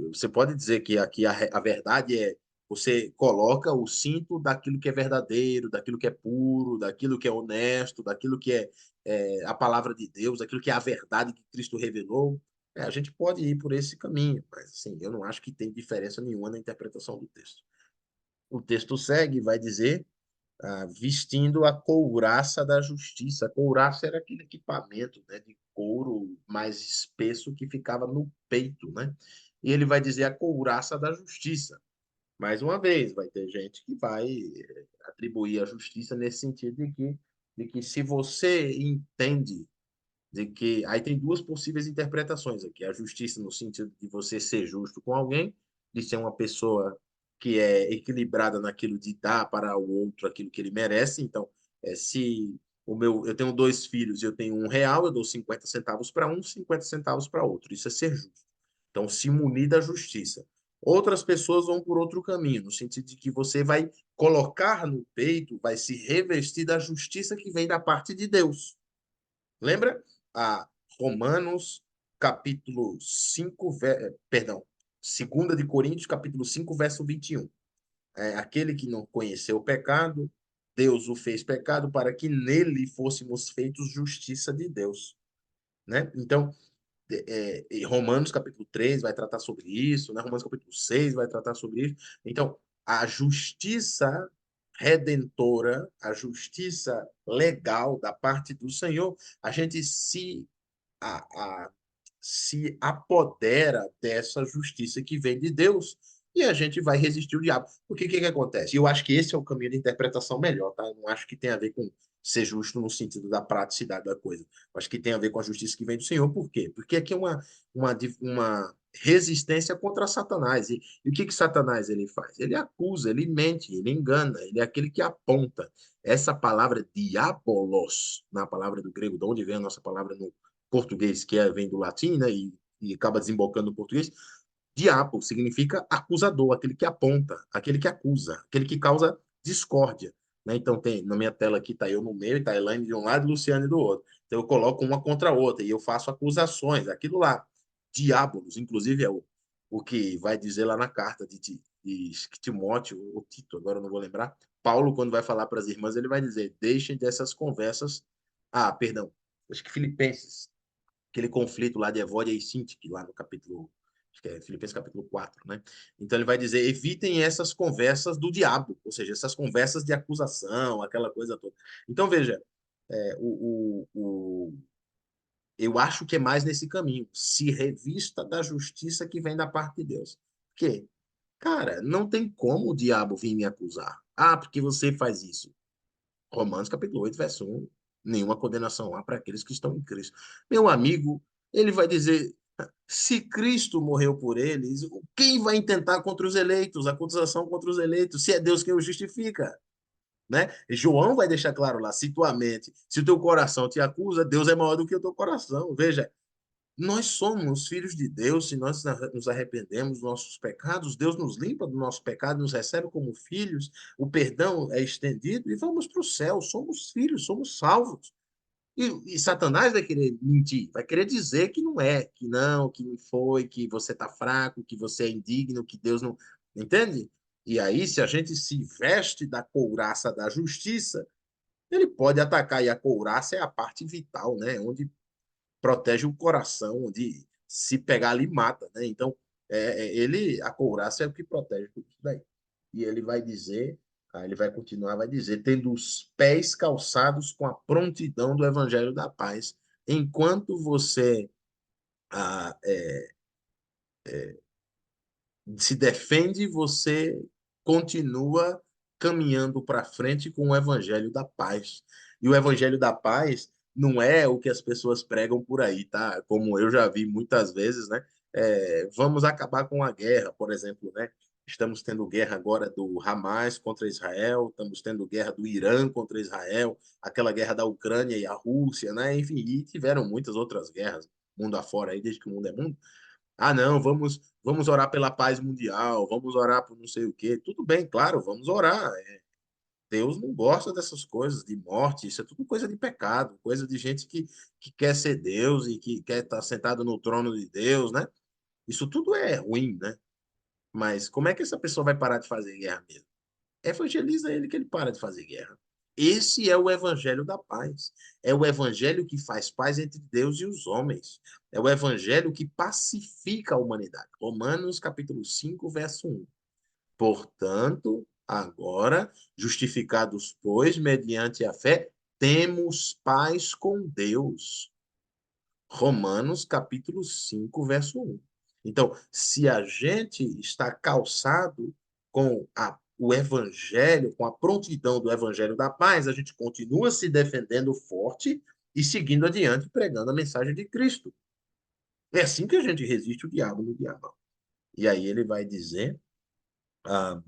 você pode dizer que aqui a verdade é: você coloca o cinto daquilo que é verdadeiro, daquilo que é puro, daquilo que é honesto, daquilo que é a palavra de Deus, daquilo que é a verdade que Cristo revelou. A gente pode ir por esse caminho, mas assim, eu não acho que tem diferença nenhuma na interpretação do texto. O texto segue e vai dizer vestindo a couraça da justiça. A couraça era aquele equipamento, né, de couro mais espesso que ficava no peito, né? E ele vai dizer a couraça da justiça. Mais uma vez, vai ter gente que vai atribuir a justiça nesse sentido de que se você entende de que aí tem duas possíveis interpretações aqui. A justiça no sentido de você ser justo com alguém, de ser uma pessoa que é equilibrada naquilo de dar para o outro aquilo que ele merece. Então, se eu tenho dois filhos, eu tenho R$ 1, eu dou 50 centavos para um, 50 centavos para outro. Isso é ser justo. Então, se munir da justiça. Outras pessoas vão por outro caminho, no sentido de que você vai colocar no peito, vai se revestir da justiça que vem da parte de Deus. Lembra? A Romanos, capítulo 5, perdão, 2 de Coríntios, capítulo 5, verso 21. Aquele que não conheceu o pecado, Deus o fez pecado para que nele fôssemos feitos justiça de Deus, né? Então, Romanos capítulo 3 vai tratar sobre isso, né? Romanos capítulo 6 vai tratar sobre isso. Então, a justiça redentora, a justiça legal da parte do Senhor, a gente a, a, se apodera dessa justiça que vem de Deus e a gente vai resistir o diabo. Porque o que que acontece? Eu acho que esse é o caminho de interpretação melhor, tá? Eu não acho que tem a ver com ser justo no sentido da praticidade da coisa. Eu acho que tem a ver com a justiça que vem do Senhor. Por quê? Porque aqui é uma resistência contra Satanás. E o que que Satanás ele faz? Ele acusa, ele mente, ele engana, ele é aquele que aponta. Essa palavra diabolos, na palavra do grego, de onde vem a nossa palavra no português, que vem do latim, né, e acaba desembocando no português, diabo significa acusador, aquele que aponta, aquele que acusa, aquele que causa discórdia. Né? Então, tem na minha tela aqui, está eu no meio, está a Elaine de um lado e Luciane do outro. Então, eu coloco uma contra a outra e eu faço acusações, aquilo lá. Diabolos, inclusive, é o que vai dizer lá na carta de Timóteo, ou Tito, agora eu não vou lembrar. Paulo, quando vai falar para as irmãs, ele vai dizer: deixem dessas conversas. Ah, perdão, acho que Filipenses, aquele conflito lá de Evódia e Sintique, lá no capítulo, acho que é Filipenses capítulo 4, né? Então ele vai dizer, evitem essas conversas do diabo, ou seja, essas conversas de acusação, aquela coisa toda. Então, veja, eu acho que é mais nesse caminho, se revista da justiça que vem da parte de Deus. Porque, cara, não tem como o diabo vir me acusar. Ah, porque você faz isso. Romanos capítulo 8, verso 1. Nenhuma condenação há para aqueles que estão em Cristo. Meu amigo, ele vai dizer: se Cristo morreu por eles, quem vai intentar contra os eleitos? A acusação contra os eleitos, se é Deus quem os justifica. Né? João vai deixar claro lá: se tua mente, se o teu coração te acusa, Deus é maior do que o teu coração. Veja, nós somos filhos de Deus se nós nos arrependemos dos nossos pecados, Deus nos limpa do nosso pecado, nos recebe como filhos, o perdão é estendido e vamos para o céu. Somos filhos, somos salvos. E Satanás vai querer mentir, vai querer dizer que não é, que não foi, que você está fraco, que você é indigno, que Deus não. Entende? E aí, se a gente se veste da couraça da justiça, ele pode atacar, e a couraça é a parte vital, né? Onde protege o coração, onde se pegar ali mata, né? Então, a couraça é o que protege tudo isso daí. E ele vai dizer, ele vai continuar, vai dizer, tendo os pés calçados com a prontidão do evangelho da paz. Enquanto você ah, se defende, você continua caminhando para frente com o evangelho da paz. E o evangelho da paz não é o que as pessoas pregam por aí, tá? Como eu já vi muitas vezes, né? Vamos acabar com a guerra, por exemplo, né? Estamos tendo guerra agora do Hamas contra Israel, estamos tendo guerra do Irã contra Israel, aquela guerra da Ucrânia e a Rússia, né? Enfim, e tiveram muitas outras guerras mundo afora aí, desde que o mundo é mundo. Ah, não, vamos orar pela paz mundial, vamos orar por não sei o quê. Tudo bem, claro, vamos orar. Deus não gosta dessas coisas de morte, isso é tudo coisa de pecado, coisa de gente que quer ser Deus e que quer estar sentado no trono de Deus, né? Isso tudo é ruim, né? Mas como é que essa pessoa vai parar de fazer guerra mesmo? Evangeliza ele que ele para de fazer guerra. Esse é o evangelho da paz. É o evangelho que faz paz entre Deus e os homens. É o evangelho que pacifica a humanidade. Romanos capítulo 5, verso 1. Portanto, agora, justificados, pois, mediante a fé, temos paz com Deus. Romanos capítulo 5, verso 1. Então, se a gente está calçado com o evangelho, com a prontidão do evangelho da paz, a gente continua se defendendo forte e seguindo adiante pregando a mensagem de Cristo. É assim que a gente resiste o diabo no diabo. E aí ele vai dizer, ah,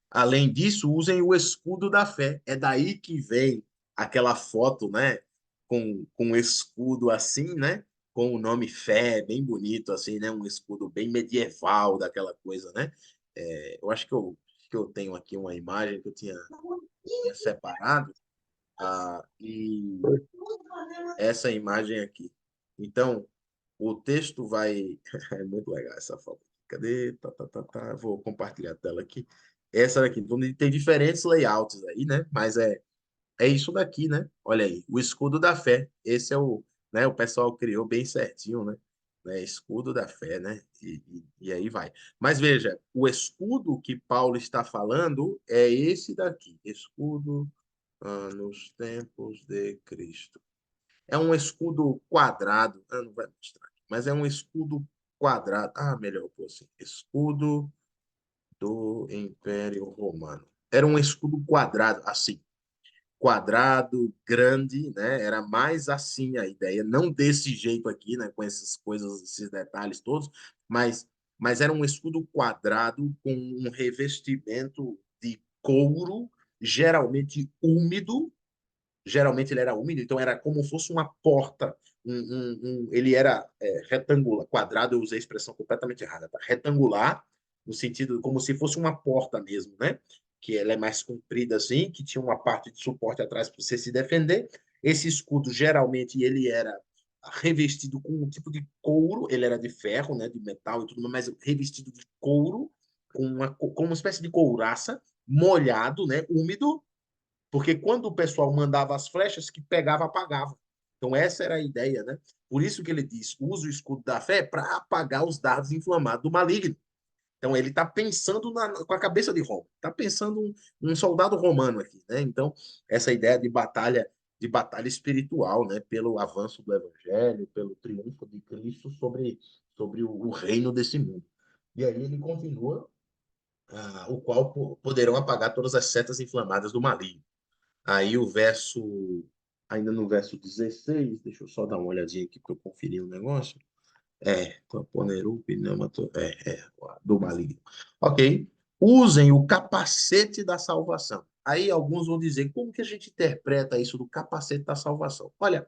além disso, usem o escudo da fé. É daí que vem aquela foto, né? Com um escudo assim, né? Com o nome Fé, bem bonito, assim, né? Um escudo bem medieval daquela coisa, né? Eu acho que eu tenho aqui uma imagem que eu tinha separado, e essa imagem aqui. Então, o texto vai. É muito legal essa foto. Cadê? Tá, tá, tá, tá. Vou compartilhar a tela aqui. Essa daqui. Então, tem diferentes layouts aí, né? Mas é isso daqui, né? Olha aí, o escudo da fé. Esse é né? O pessoal criou bem certinho, né? Escudo da fé, né? E aí vai. Mas veja, o escudo que Paulo está falando é esse daqui. Escudo, nos tempos de Cristo. É um escudo quadrado. Não vai mostrar aqui, mas é um escudo quadrado. Melhor pôr assim. Escudo do Império Romano. Era um escudo quadrado, assim, quadrado, grande, né? Era mais assim a ideia, não desse jeito aqui, né? Com essas coisas, esses detalhes todos, mas era um escudo quadrado com um revestimento de couro, geralmente úmido. Geralmente ele era úmido, então era como se fosse uma porta. Ele era retangular, quadrado, eu usei a expressão completamente errada, tá? Retangular, no sentido como se fosse uma porta mesmo, né? Que ela é mais comprida assim, que tinha uma parte de suporte atrás para você se defender. Esse escudo, geralmente, ele era revestido com um tipo de couro, ele era de ferro, né, de metal e tudo mais, revestido de couro, com uma espécie de couraça, molhado, né, úmido, porque quando o pessoal mandava as flechas, que pegava, apagava. Então, essa era a ideia, né? Por isso que ele diz: usa o escudo da fé para apagar os dardos inflamados do maligno. Então, ele está pensando com a cabeça de Roma, está pensando um soldado romano aqui, né? Então, essa ideia de batalha espiritual, né? Pelo avanço do evangelho, pelo triunfo de Cristo sobre o reino desse mundo. E aí ele continua, o qual poderão apagar todas as setas inflamadas do maligno. Aí o verso, ainda no verso 16, deixa eu só dar uma olhadinha aqui para eu conferir o negócio. Taponeru, pneumato, do maligno. Ok. Usem o capacete da salvação. Aí alguns vão dizer, como que a gente interpreta isso do capacete da salvação? Olha,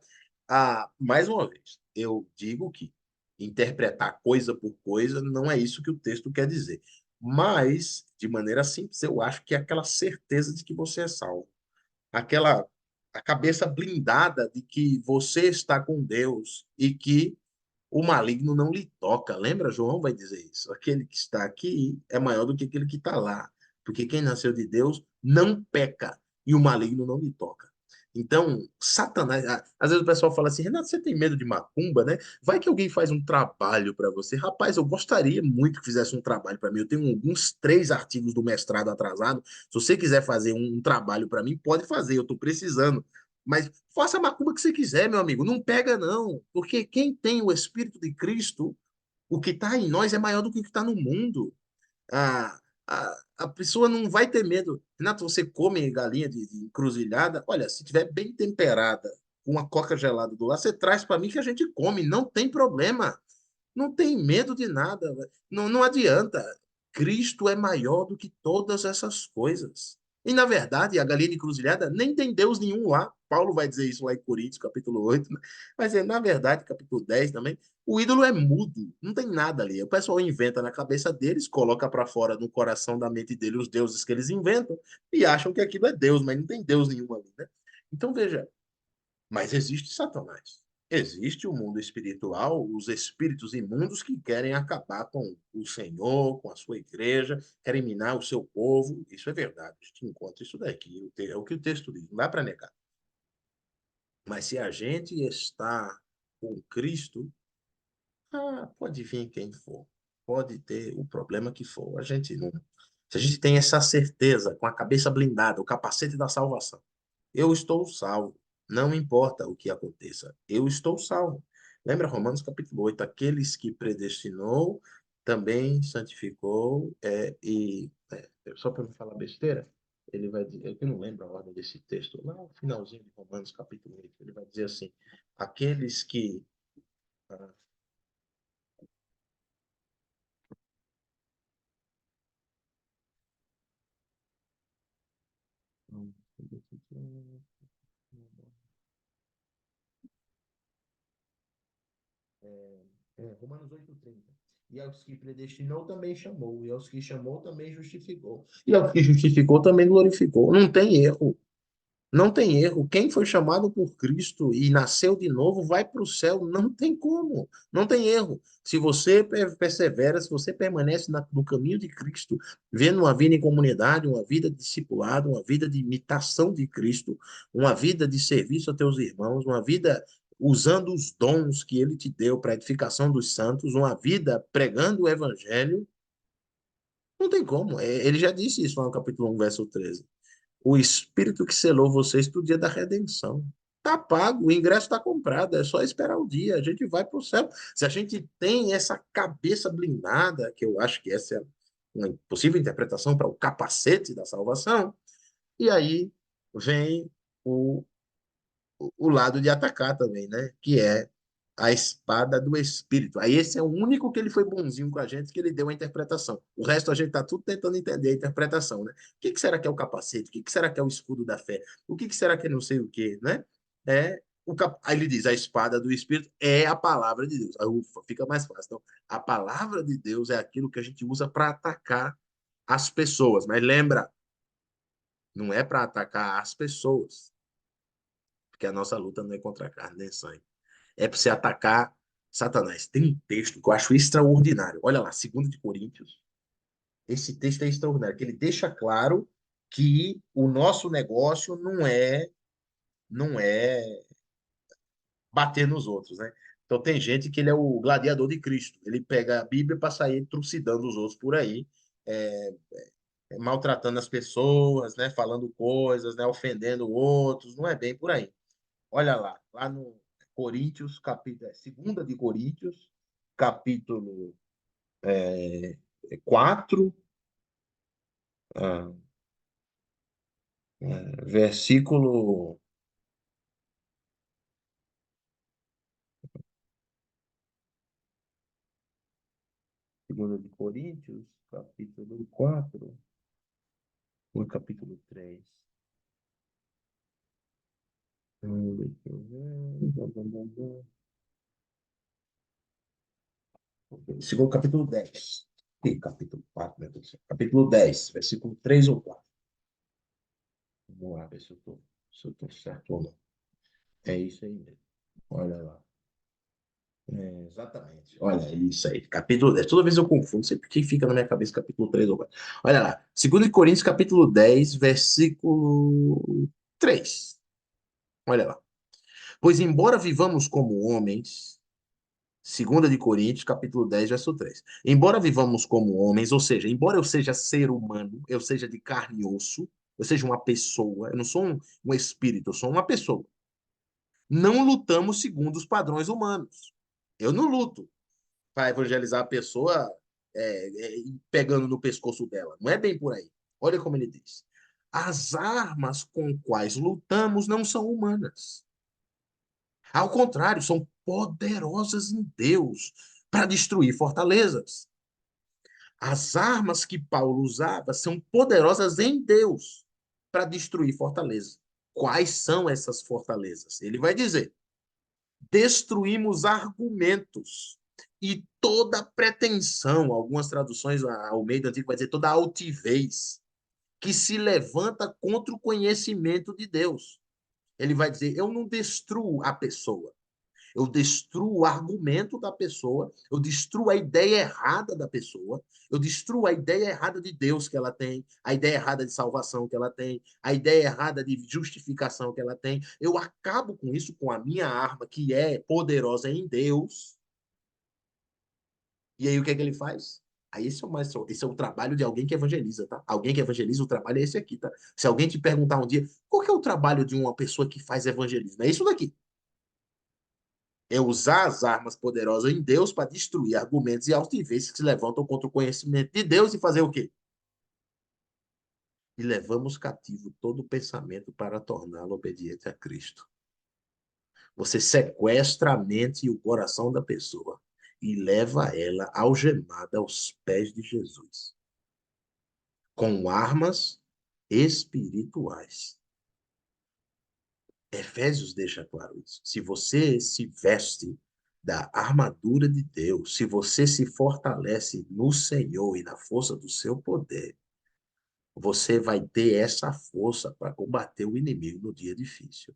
mais uma vez, eu digo que interpretar coisa por coisa não é isso que o texto quer dizer. Mas, de maneira simples, eu acho que é aquela certeza de que você é salvo, aquela a cabeça blindada de que você está com Deus e que o maligno não lhe toca. Lembra? João vai dizer isso. Aquele que está aqui é maior do que aquele que está lá. Porque quem nasceu de Deus não peca e o maligno não lhe toca. Então, Satanás. Às vezes o pessoal fala assim: Renato, você tem medo de macumba, né? Vai que alguém faz um trabalho para você. Rapaz, eu gostaria muito que fizesse um trabalho para mim. Eu tenho alguns 3 artigos do mestrado atrasado. Se você quiser fazer um trabalho para mim, pode fazer. Eu estou precisando. Mas faça a macumba que você quiser, meu amigo. Não pega, não. Porque quem tem o Espírito de Cristo, o que está em nós é maior do que o que está no mundo. A pessoa não vai ter medo. Renato, você come galinha de encruzilhada? Olha, se tiver bem temperada, com uma coca gelada do lado, você traz para mim que a gente come. Não tem problema. Não tem medo de nada. Não, não adianta. Cristo é maior do que todas essas coisas. E, na verdade, a galinha de encruzilhada nem tem Deus nenhum lá. Paulo vai dizer isso lá em Coríntios, capítulo 8, né? Mas, na verdade, capítulo 10 também, o ídolo é mudo, não tem nada ali. O pessoal inventa na cabeça deles, coloca para fora no coração da mente dele os deuses que eles inventam e acham que aquilo é Deus, mas não tem Deus nenhum ali, né? Então, veja, mas existe Satanás. Existe o mundo espiritual, os espíritos imundos que querem acabar com o Senhor, com a sua igreja, querem minar o seu povo. Isso é verdade. A gente encontra isso daqui. É o que o texto diz, não dá para negar. Mas se a gente está com Cristo, pode vir quem for, pode ter o problema que for. A gente não. Se a gente tem essa certeza, com a cabeça blindada, o capacete da salvação, eu estou salvo. Não importa o que aconteça, eu estou salvo. Lembra Romanos capítulo 8? Aqueles que predestinou, também santificou, só para não falar besteira, ele vai dizer, eu não lembro a ordem desse texto, lá no finalzinho de Romanos capítulo 8, ele vai dizer assim, aqueles que... ah, Romanos 8:30. E aos que predestinou também chamou, e aos que chamou também justificou. E aos que justificou também glorificou. Não tem erro. Não tem erro. Quem foi chamado por Cristo e nasceu de novo vai para o céu. Não tem como. Não tem erro. Se você persevera, se você permanece no caminho de Cristo, vendo uma vida em comunidade, uma vida de discipulado, uma vida de imitação de Cristo, uma vida de serviço a teus irmãos, uma vida usando os dons que ele te deu para a edificação dos santos, uma vida pregando o evangelho, não tem como. Ele já disse isso lá no capítulo 1, verso 13. O Espírito que selou vocês para o dia da redenção. Está pago, o ingresso está comprado, é só esperar o dia, a gente vai para o céu. Se a gente tem essa cabeça blindada, que eu acho que essa é uma possível interpretação para o capacete da salvação, e aí vem o o lado de atacar também, né? Que é a espada do Espírito. Aí esse é o único que ele foi bonzinho com a gente, que ele deu a interpretação. O resto a gente está tudo tentando entender a interpretação, né? O que será que é o capacete? O que será que é o escudo da fé? O que será que é não sei o quê, né? Aí ele diz, a espada do Espírito é a palavra de Deus. Aí, ufa, fica mais fácil. Então, a palavra de Deus é aquilo que a gente usa para atacar as pessoas. Mas lembra, não é para atacar as pessoas, porque a nossa luta não é contra a carne nem sangue. É para você atacar Satanás. Tem um texto que eu acho extraordinário. Olha lá, 2 Coríntios. Esse texto é extraordinário, que ele deixa claro que o nosso negócio não é bater nos outros, né? Então tem gente que ele é o gladiador de Cristo. Ele pega a Bíblia para sair trucidando os outros por aí, é, maltratando as pessoas, né? Falando coisas, né? Ofendendo outros. Não é bem por aí. Olha lá no Coríntios, capítulo, 2 Coríntios, capítulo 4, ah, versículo. 2 Coríntios, capítulo 4, ou capítulo 3. Deixa eu ver. Segundo capítulo 10. E capítulo 4, meu Deus do céu. Capítulo 10, versículo 3 ou 4. Vamos lá ver se eu tô certo ou não. É isso aí mesmo. Olha lá. Exatamente. Olha, é isso aí. Capítulo 10. Toda vez eu confundo, sempre que fica na minha cabeça capítulo 3 ou 4. Olha lá. 2 Coríntios, capítulo 10, versículo 3. Olha lá. Pois embora vivamos como homens, 2 Coríntios, capítulo 10, verso 3. Embora vivamos como homens, ou seja, embora eu seja ser humano, eu seja de carne e osso, eu seja uma pessoa, eu não sou um espírito, eu sou uma pessoa. Não lutamos segundo os padrões humanos. Eu não luto para evangelizar a pessoa pegando no pescoço dela. Não é bem por aí. Olha como ele diz. As armas com quais lutamos não são humanas. Ao contrário, são poderosas em Deus para destruir fortalezas. As armas que Paulo usava são poderosas em Deus para destruir fortalezas. Quais são essas fortalezas? Ele vai dizer: destruímos argumentos e toda pretensão, algumas traduções, ao meio do antigo vai dizer toda altivez, que se levanta contra o conhecimento de Deus. Ele vai dizer, eu não destruo a pessoa, eu destruo o argumento da pessoa, eu destruo a ideia errada da pessoa, eu destruo a ideia errada de Deus que ela tem, a ideia errada de salvação que ela tem, a ideia errada de justificação que ela tem. Eu acabo com isso com a minha arma, que é poderosa em Deus. E aí o que é que ele faz? Aí esse é o trabalho de alguém que evangeliza, tá? Alguém que evangeliza, o trabalho é esse aqui, tá? Se alguém te perguntar um dia, qual que é o trabalho de uma pessoa que faz evangelismo? É isso daqui. É usar as armas poderosas em Deus para destruir argumentos e altivez que se levantam contra o conhecimento de Deus e fazer o quê? E levamos cativo todo pensamento para torná-lo obediente a Cristo. Você sequestra a mente e o coração da pessoa e leva ela algemada aos pés de Jesus, com armas espirituais. Efésios deixa claro isso. Se você se veste da armadura de Deus, se você se fortalece no Senhor e na força do seu poder, você vai ter essa força para combater o inimigo no dia difícil,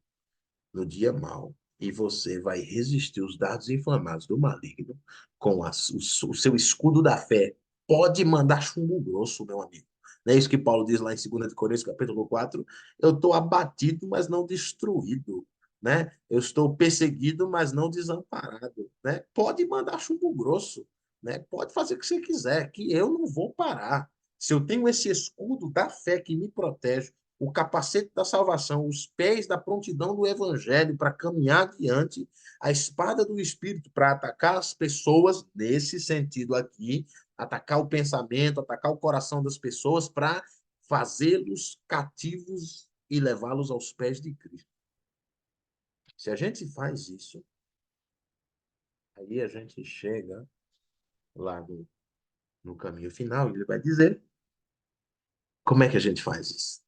no dia mau. E você vai resistir os dardos inflamados do maligno com o seu escudo da fé. Pode mandar chumbo grosso, meu amigo. Não é isso que Paulo diz lá em 2 de Coríntios, capítulo 4. Eu estou abatido, mas não destruído. Né? Eu estou perseguido, mas não desamparado. Né? Pode mandar chumbo grosso. Né? Pode fazer o que você quiser, que eu não vou parar. Se eu tenho esse escudo da fé que me protege, o capacete da salvação, os pés da prontidão do evangelho para caminhar adiante, a espada do Espírito para atacar as pessoas, nesse sentido aqui, atacar o pensamento, atacar o coração das pessoas para fazê-los cativos e levá-los aos pés de Cristo. Se a gente faz isso, aí a gente chega lá no caminho final, e ele vai dizer como é que a gente faz isso?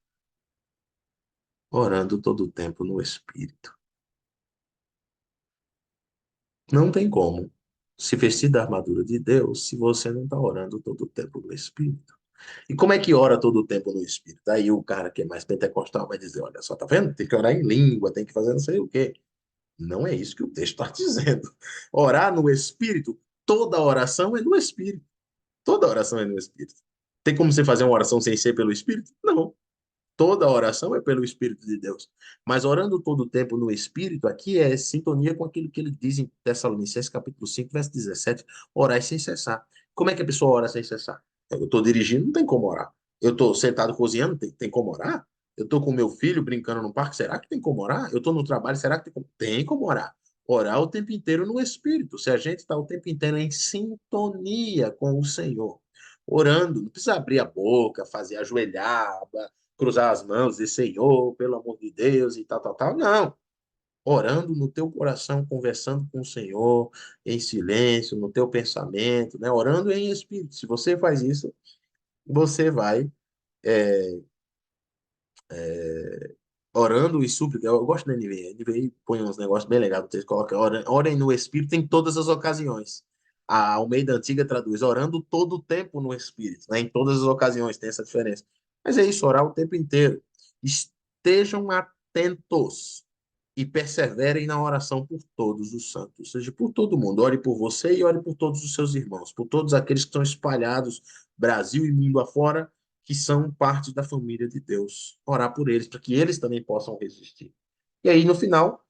Orando todo o tempo no Espírito. Não tem como se vestir da armadura de Deus se você não está orando todo o tempo no Espírito. E como é que ora todo o tempo no Espírito? Aí o cara que é mais pentecostal vai dizer: olha só, tá vendo? Tem que orar em língua, tem que fazer não sei o quê. Não é isso que o texto está dizendo. Orar no Espírito, toda oração é no Espírito. Toda oração é no Espírito. Tem como você fazer uma oração sem ser pelo Espírito? Não. Toda oração é pelo Espírito de Deus. Mas orando todo o tempo no Espírito, aqui é sintonia com aquilo que ele diz em Tessalonicenses capítulo 5, verso 17, orar sem cessar. Como é que a pessoa ora sem cessar? Eu estou dirigindo, não tem como orar. Eu estou sentado cozinhando, tem como orar? Eu estou com meu filho brincando no parque, será que tem como orar? Eu estou no trabalho, será que tem como? Tem como orar. Orar o tempo inteiro no Espírito. Se a gente está o tempo inteiro em sintonia com o Senhor, orando, não precisa abrir a boca, fazer ajoelhar, cruzar as mãos, dizer Senhor, pelo amor de Deus e tal, tal, tal. Não. Orando no teu coração, conversando com o Senhor, em silêncio, no teu pensamento, né? Orando em espírito. Se você faz isso, você vai é, orando e súplica. Eu gosto da NVI. A NVI põe uns negócios bem legais. Vocês colocam, orem no espírito em todas as ocasiões. A Almeida Antiga traduz, orando todo o tempo no espírito, né? Em todas as ocasiões, tem essa diferença. Mas é isso, orar o tempo inteiro. Estejam atentos e perseverem na oração por todos os santos, ou seja, por todo mundo. Ore por você e ore por todos os seus irmãos, por todos aqueles que estão espalhados, Brasil e mundo afora, que são parte da família de Deus. Orar por eles, para que eles também possam resistir. E aí, no final,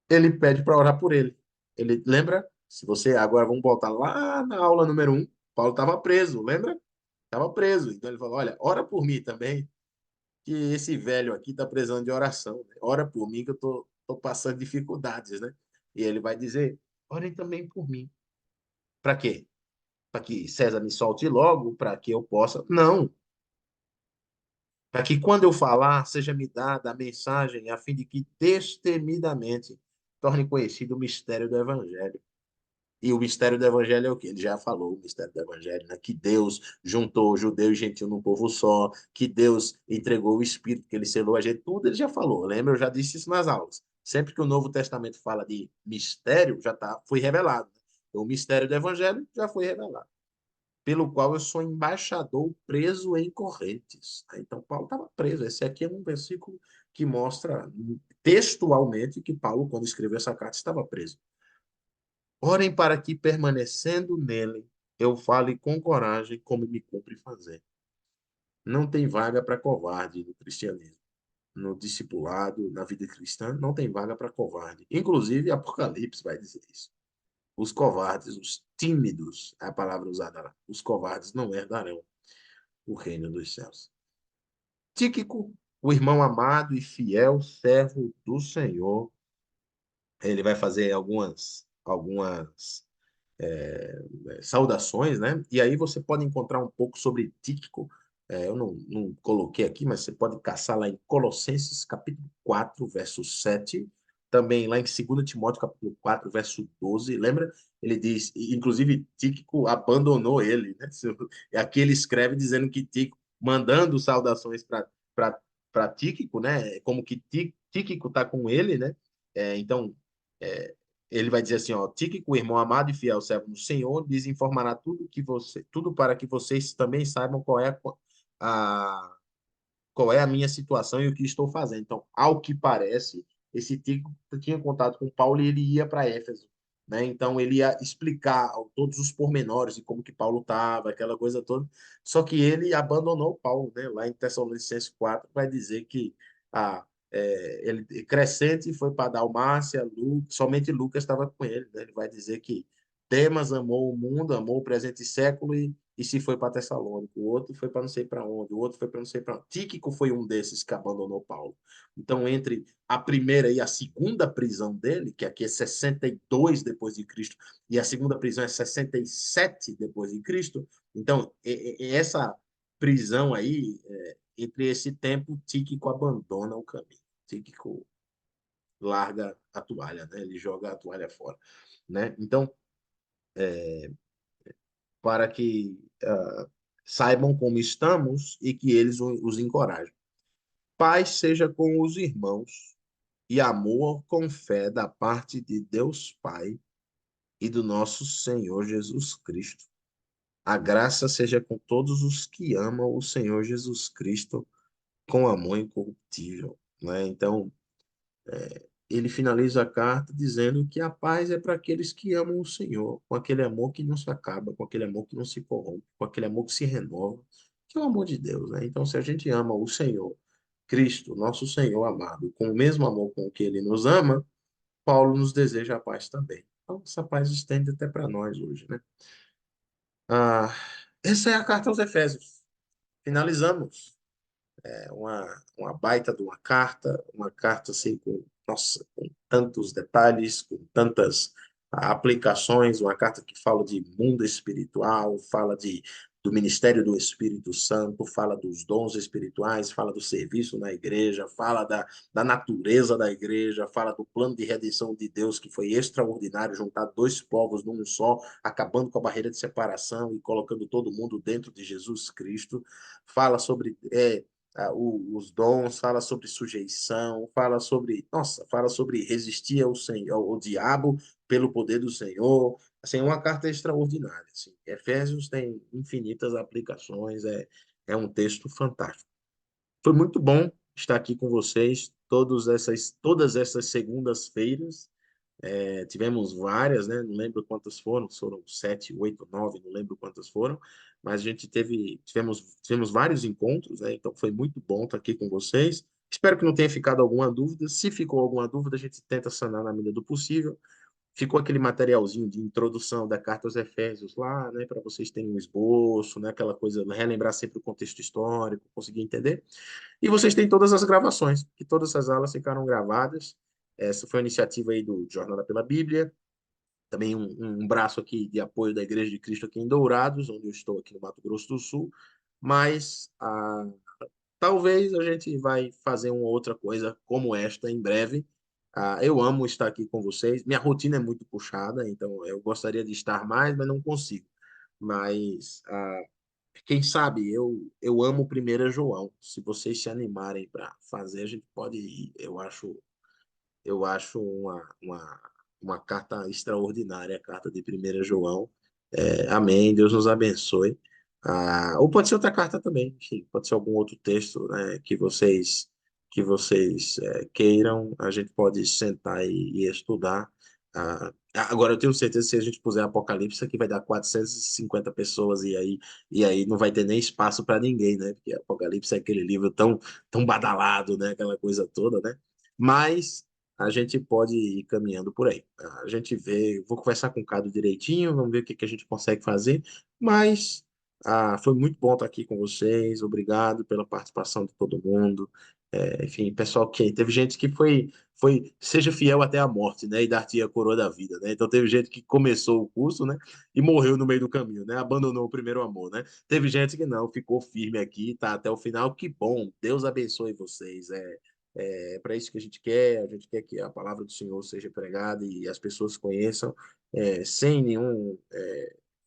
ele pede para orar por ele. Ele lembra? Se você agora vamos voltar lá na aula número 1, Paulo estava preso, lembra? Estava preso. Então ele falou: olha, ora por mim também, que esse velho aqui está precisando de oração. Né? Ora por mim, que eu tô passando dificuldades, né? E ele vai dizer: orem também por mim. Para quê? Para que César me solte logo, para que eu possa. Não. Para que quando eu falar, seja me dada a mensagem, a fim de que destemidamente torne conhecido o mistério do Evangelho. E o mistério do Evangelho é o que? Ele já falou, o mistério do Evangelho, né? Que Deus juntou judeu e gentil num povo só, que Deus entregou o Espírito, que ele selou a gente, tudo ele já falou. Lembra? Eu já disse isso nas aulas. Sempre que o Novo Testamento fala de mistério, foi revelado. Então, o mistério do Evangelho já foi revelado, pelo qual eu sou embaixador preso em correntes. Então, Paulo estava preso. Esse aqui é um versículo que mostra textualmente que Paulo, quando escreveu essa carta, estava preso. Orem para que, permanecendo nele, eu fale com coragem como me cumpre fazer. Não tem vaga para covarde no cristianismo. No discipulado, na vida cristã, não tem vaga para covarde. Inclusive, Apocalipse vai dizer isso. Os covardes, os tímidos, é a palavra usada lá. Os covardes não herdarão o reino dos céus. Tíquico, o irmão amado e fiel servo do Senhor, ele vai fazer algumas saudações, né? E aí você pode encontrar um pouco sobre Tíquico. Eu não coloquei aqui, mas você pode caçar lá em Colossenses capítulo 4, verso 7, também lá em 2 Timóteo capítulo 4, verso 12. Lembra? Ele diz, inclusive Tíquico abandonou ele, né? Aqui ele escreve dizendo que Tíquico, mandando saudações para Tíquico, né? Como que Tíquico está com ele, né? Então, é, ele vai dizer assim, ó, Tíquico, irmão amado e fiel servo do Senhor, lhes informará tudo para que vocês também saibam a, qual é a minha situação e o que estou fazendo. Então, ao que parece, esse Tico tinha contato com Paulo e ele ia para Éfeso, né? Então, ele ia explicar todos os pormenores de como que Paulo estava, aquela coisa toda. Só que ele abandonou Paulo, né? Lá em Tessalonicenses 4 vai dizer que ele crescente foi para Dalmácia, somente Lucas estava com ele, né? Ele vai dizer que Demas amou o mundo, amou o presente século e se foi para Tessalônica, o outro foi para não sei para onde, o outro foi para não sei para onde. Tíquico foi um desses que abandonou Paulo. Então, entre a primeira e a segunda prisão dele, que aqui é 62 depois de Cristo, e a segunda prisão é 67 depois de Cristo, então, essa prisão aí, entre esse tempo, Tíquico abandona o caminho. Tíquico larga a toalha, né? Ele joga a toalha fora, né? Então, para que saibam como estamos e que eles os encorajem. Paz seja com os irmãos e amor com fé da parte de Deus Pai e do nosso Senhor Jesus Cristo. A graça seja com todos os que amam o Senhor Jesus Cristo com amor incorruptível. Né? Então, ele finaliza a carta dizendo que a paz é para aqueles que amam o Senhor, com aquele amor que não se acaba, com aquele amor que não se corrompe, com aquele amor que se renova, que é o amor de Deus, né? Então, se a gente ama o Senhor, Cristo, nosso Senhor amado, com o mesmo amor com que ele nos ama, Paulo nos deseja a paz também. Então, essa paz estende até para nós hoje, né? Ah, essa é a carta aos Efésios. Finalizamos. Uma baita de uma carta assim com, nossa, com tantos detalhes, com tantas aplicações, uma carta que fala de mundo espiritual, fala do ministério do Espírito Santo, fala dos dons espirituais, fala do serviço na igreja, fala da natureza da igreja, fala do plano de redenção de Deus que foi extraordinário, juntar dois povos num só, acabando com a barreira de separação e colocando todo mundo dentro de Jesus Cristo. Fala sobre os dons, fala sobre sujeição, fala sobre resistir ao Senhor, ao diabo pelo poder do Senhor. Assim, é uma carta extraordinária. Assim. Efésios tem infinitas aplicações, é um texto fantástico. Foi muito bom estar aqui com vocês todas essas segundas-feiras. Tivemos várias, né? Não lembro quantas foram 7, 8, 9, não lembro quantas foram, mas a gente tivemos vários encontros, né? Então foi muito bom estar aqui com vocês. Espero que não tenha ficado alguma dúvida. Se ficou alguma dúvida, a gente tenta sanar na medida do possível. Ficou aquele materialzinho de introdução da carta aos Efésios lá, né? Para vocês terem um esboço, né? Aquela coisa, relembrar sempre o contexto histórico, conseguir entender. E vocês têm todas as gravações, que todas as aulas ficaram gravadas. Essa foi a iniciativa aí do Jornada pela Bíblia, também um braço aqui de apoio da Igreja de Cristo aqui em Dourados, onde eu estou aqui no Mato Grosso do Sul, mas talvez a gente vai fazer uma outra coisa como esta em breve. Eu amo estar aqui com vocês. Minha rotina é muito puxada, então eu gostaria de estar mais, mas não consigo. Mas quem sabe eu amo 1 João. Se vocês se animarem para fazer, a gente pode ir. Eu acho uma carta extraordinária, a carta de 1 João. Amém, Deus nos abençoe. Ou pode ser outra carta também, enfim, pode ser algum outro texto, né, que vocês queiram, a gente pode sentar e estudar. Agora, eu tenho certeza que se a gente puser Apocalipse, aqui vai dar 450 pessoas e aí não vai ter nem espaço para ninguém, né? Porque Apocalipse é aquele livro tão badalado, né? Aquela coisa toda, né? Mas a gente pode ir caminhando por aí. A gente vê, vou conversar com o Cado direitinho, vamos ver o que que a gente consegue fazer, mas foi muito bom estar aqui com vocês, obrigado pela participação de todo mundo. Enfim, pessoal, que teve gente que seja fiel até a morte, né, e dar-te a coroa da vida, né? Então teve gente que começou o curso, né, e morreu no meio do caminho, né, abandonou o primeiro amor, né? Teve gente que não, ficou firme aqui, tá até o final, que bom, Deus abençoe vocês. É para isso que a gente quer que a palavra do Senhor seja pregada e as pessoas conheçam sem nenhum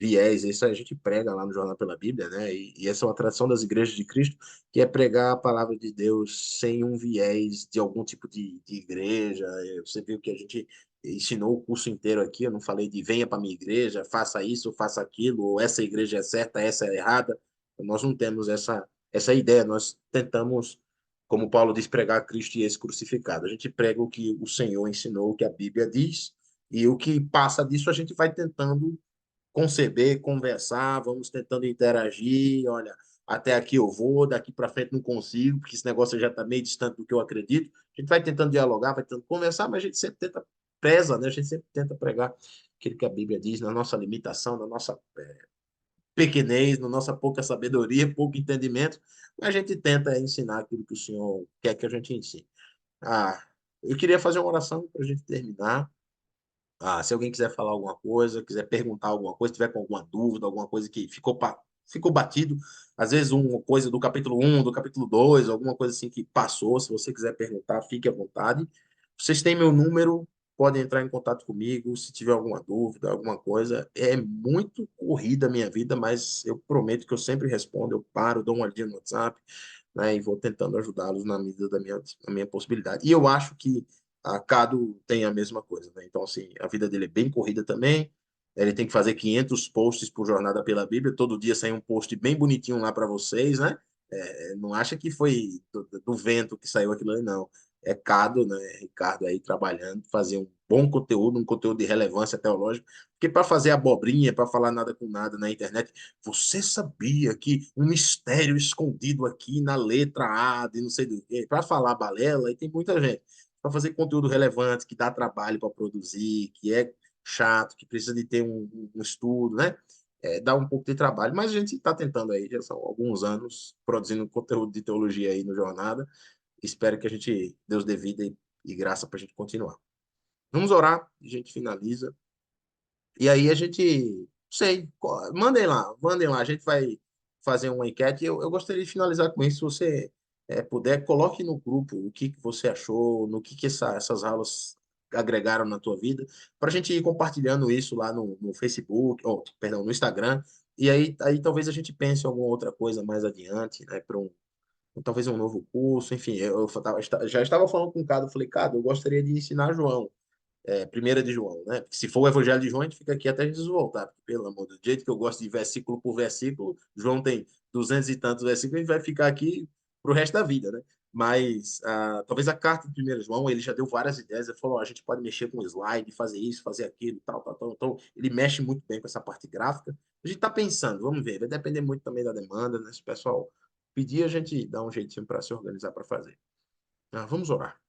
viés. Isso a gente prega lá no Jornal pela Bíblia, né? E essa é uma tradição das igrejas de Cristo, que é pregar a palavra de Deus sem um viés de algum tipo de igreja. Você viu que a gente ensinou o curso inteiro aqui, eu não falei de venha para minha igreja, faça isso, faça aquilo, ou essa igreja é certa, essa é errada. Nós não temos essa ideia, nós tentamos, como Paulo diz, pregar Cristo e esse crucificado. A gente prega o que o Senhor ensinou, o que a Bíblia diz, e o que passa disso a gente vai tentando conceber, conversar, vamos tentando interagir. Olha, até aqui eu vou, daqui para frente não consigo, porque esse negócio já está meio distante do que eu acredito. A gente vai tentando dialogar, vai tentando conversar, mas a gente sempre tenta preza, né? A gente sempre tenta pregar aquilo que a Bíblia diz, na nossa limitação, na nossa pequenez, na nossa pouca sabedoria, pouco entendimento, mas a gente tenta ensinar aquilo que o Senhor quer que a gente ensine. Ah, eu queria fazer uma oração para a gente terminar. Se alguém quiser falar alguma coisa, quiser perguntar alguma coisa, tiver com alguma dúvida, alguma coisa que ficou batido, às vezes uma coisa do capítulo 1, do capítulo 2, alguma coisa assim que passou, se você quiser perguntar, fique à vontade. Vocês têm meu número, podem entrar em contato comigo, se tiver alguma dúvida, alguma coisa. É muito corrida a minha vida, mas eu prometo que eu sempre respondo, eu paro, dou uma olhadinha no WhatsApp, né, e vou tentando ajudá-los na medida da minha possibilidade. E eu acho que a Cado tem a mesma coisa, né? Então, assim, a vida dele é bem corrida também. Ele tem que fazer 500 posts por Jornada pela Bíblia. Todo dia sai um post bem bonitinho lá para vocês, né? Não acha que foi do vento que saiu aquilo ali, não. É Cado, né? Ricardo aí trabalhando, fazer um bom conteúdo, um conteúdo de relevância teológica. Porque para fazer abobrinha, para falar nada com nada na internet, você sabia que um mistério escondido aqui na letra A, de não sei do quê, para falar balela, e tem muita gente para fazer conteúdo relevante, que dá trabalho para produzir, que é chato, que precisa de ter um estudo, né? Dá um pouco de trabalho, mas a gente está tentando aí, já são alguns anos produzindo conteúdo de teologia aí no Jornada. Espero que a gente, Deus dê vida e graça para a gente continuar. Vamos orar, a gente finaliza. E aí a gente, sei, mandem lá, a gente vai fazer uma enquete. Eu gostaria de finalizar com isso. Se você puder, coloque no grupo o que, que você achou, no que essas aulas agregaram na tua vida, para a gente ir compartilhando isso lá no Facebook, ou, perdão, no Instagram. E aí talvez a gente pense em alguma outra coisa mais adiante, né, para talvez um novo curso, enfim, já estava falando com o Cado, eu falei, Cado, eu gostaria de ensinar João primeira de João, né? Porque se for o Evangelho de João, a gente fica aqui até Jesus voltar, porque, pelo amor de Deus, do jeito que eu gosto de versículo por versículo, João tem 200 e tantos versículos, a gente vai ficar aqui pro resto da vida, né? Mas talvez a carta de 1 João, ele já deu várias ideias, ele falou, ó, a gente pode mexer com slide, fazer isso, fazer aquilo, tal, tal, tal. Então, ele mexe muito bem com essa parte gráfica. A gente está pensando, vamos ver, vai depender muito também da demanda, né? Se o pessoal pedir, a gente dá um jeitinho para se organizar para fazer. Vamos orar.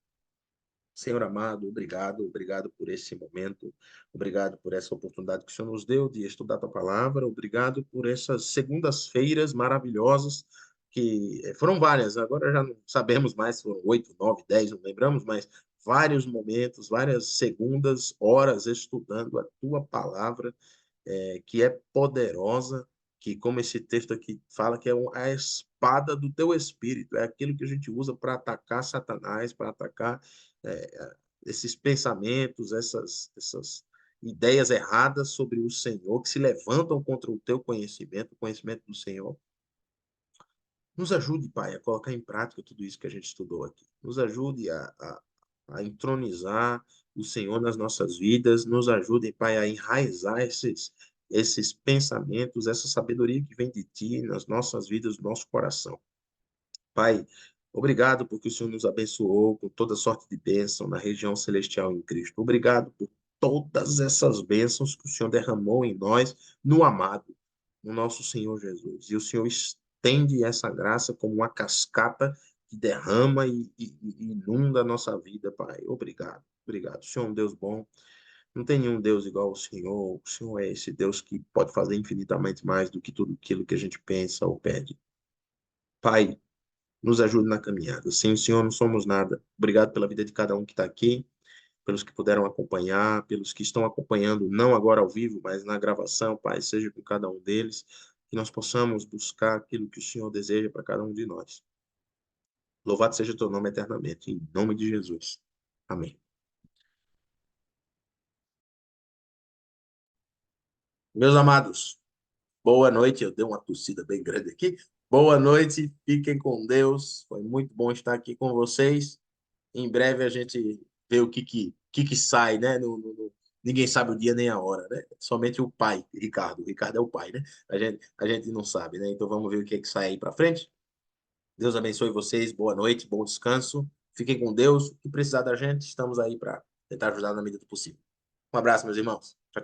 Senhor amado, obrigado, obrigado por esse momento, obrigado por essa oportunidade que o Senhor nos deu de estudar a tua palavra, obrigado por essas segundas-feiras maravilhosas, que foram várias, agora já não sabemos mais se foram 8, 9, 10, não lembramos, mas vários momentos, várias segundas horas estudando a tua palavra, que é poderosa, que, como esse texto aqui fala, que é a espada do teu espírito, é aquilo que a gente usa para atacar Satanás, para atacar esses pensamentos, essas ideias erradas sobre o Senhor, que se levantam contra o teu conhecimento, o conhecimento do Senhor. Nos ajude, Pai, a colocar em prática tudo isso que a gente estudou aqui. Nos ajude a entronizar o Senhor nas nossas vidas. Nos ajude, Pai, a enraizar esses pensamentos, essa sabedoria que vem de Ti nas nossas vidas, no nosso coração. Pai, obrigado porque o Senhor nos abençoou com toda sorte de bênção na região celestial em Cristo. Obrigado por todas essas bênçãos que o Senhor derramou em nós, no amado, no nosso Senhor Jesus. E o Senhor estende essa graça como uma cascata que derrama e inunda a nossa vida, Pai. Obrigado, obrigado. O Senhor é um Deus bom. Não tem nenhum Deus igual ao Senhor. O Senhor é esse Deus que pode fazer infinitamente mais do que tudo aquilo que a gente pensa ou pede. Pai, nos ajude na caminhada. Sem o Senhor não somos nada. Obrigado pela vida de cada um que está aqui, pelos que puderam acompanhar, pelos que estão acompanhando, não agora ao vivo, mas na gravação, Pai, seja com cada um deles, que nós possamos buscar aquilo que o Senhor deseja para cada um de nós. Louvado seja o teu nome eternamente, em nome de Jesus. Amém. Meus amados, Boa noite. Eu dei uma tossida bem grande aqui. Boa noite, fiquem com Deus. Foi muito bom estar aqui com vocês. Em breve a gente vê o que sai, né? Ninguém sabe o dia nem a hora, né? Somente o pai, Ricardo. O Ricardo é o pai, né? A gente não sabe, né? Então vamos ver o que é que sai aí para frente. Deus abençoe vocês. Boa noite, bom descanso. Fiquem com Deus. O que precisar da gente, estamos aí para tentar ajudar na medida do possível. Um abraço, meus irmãos. Tchau,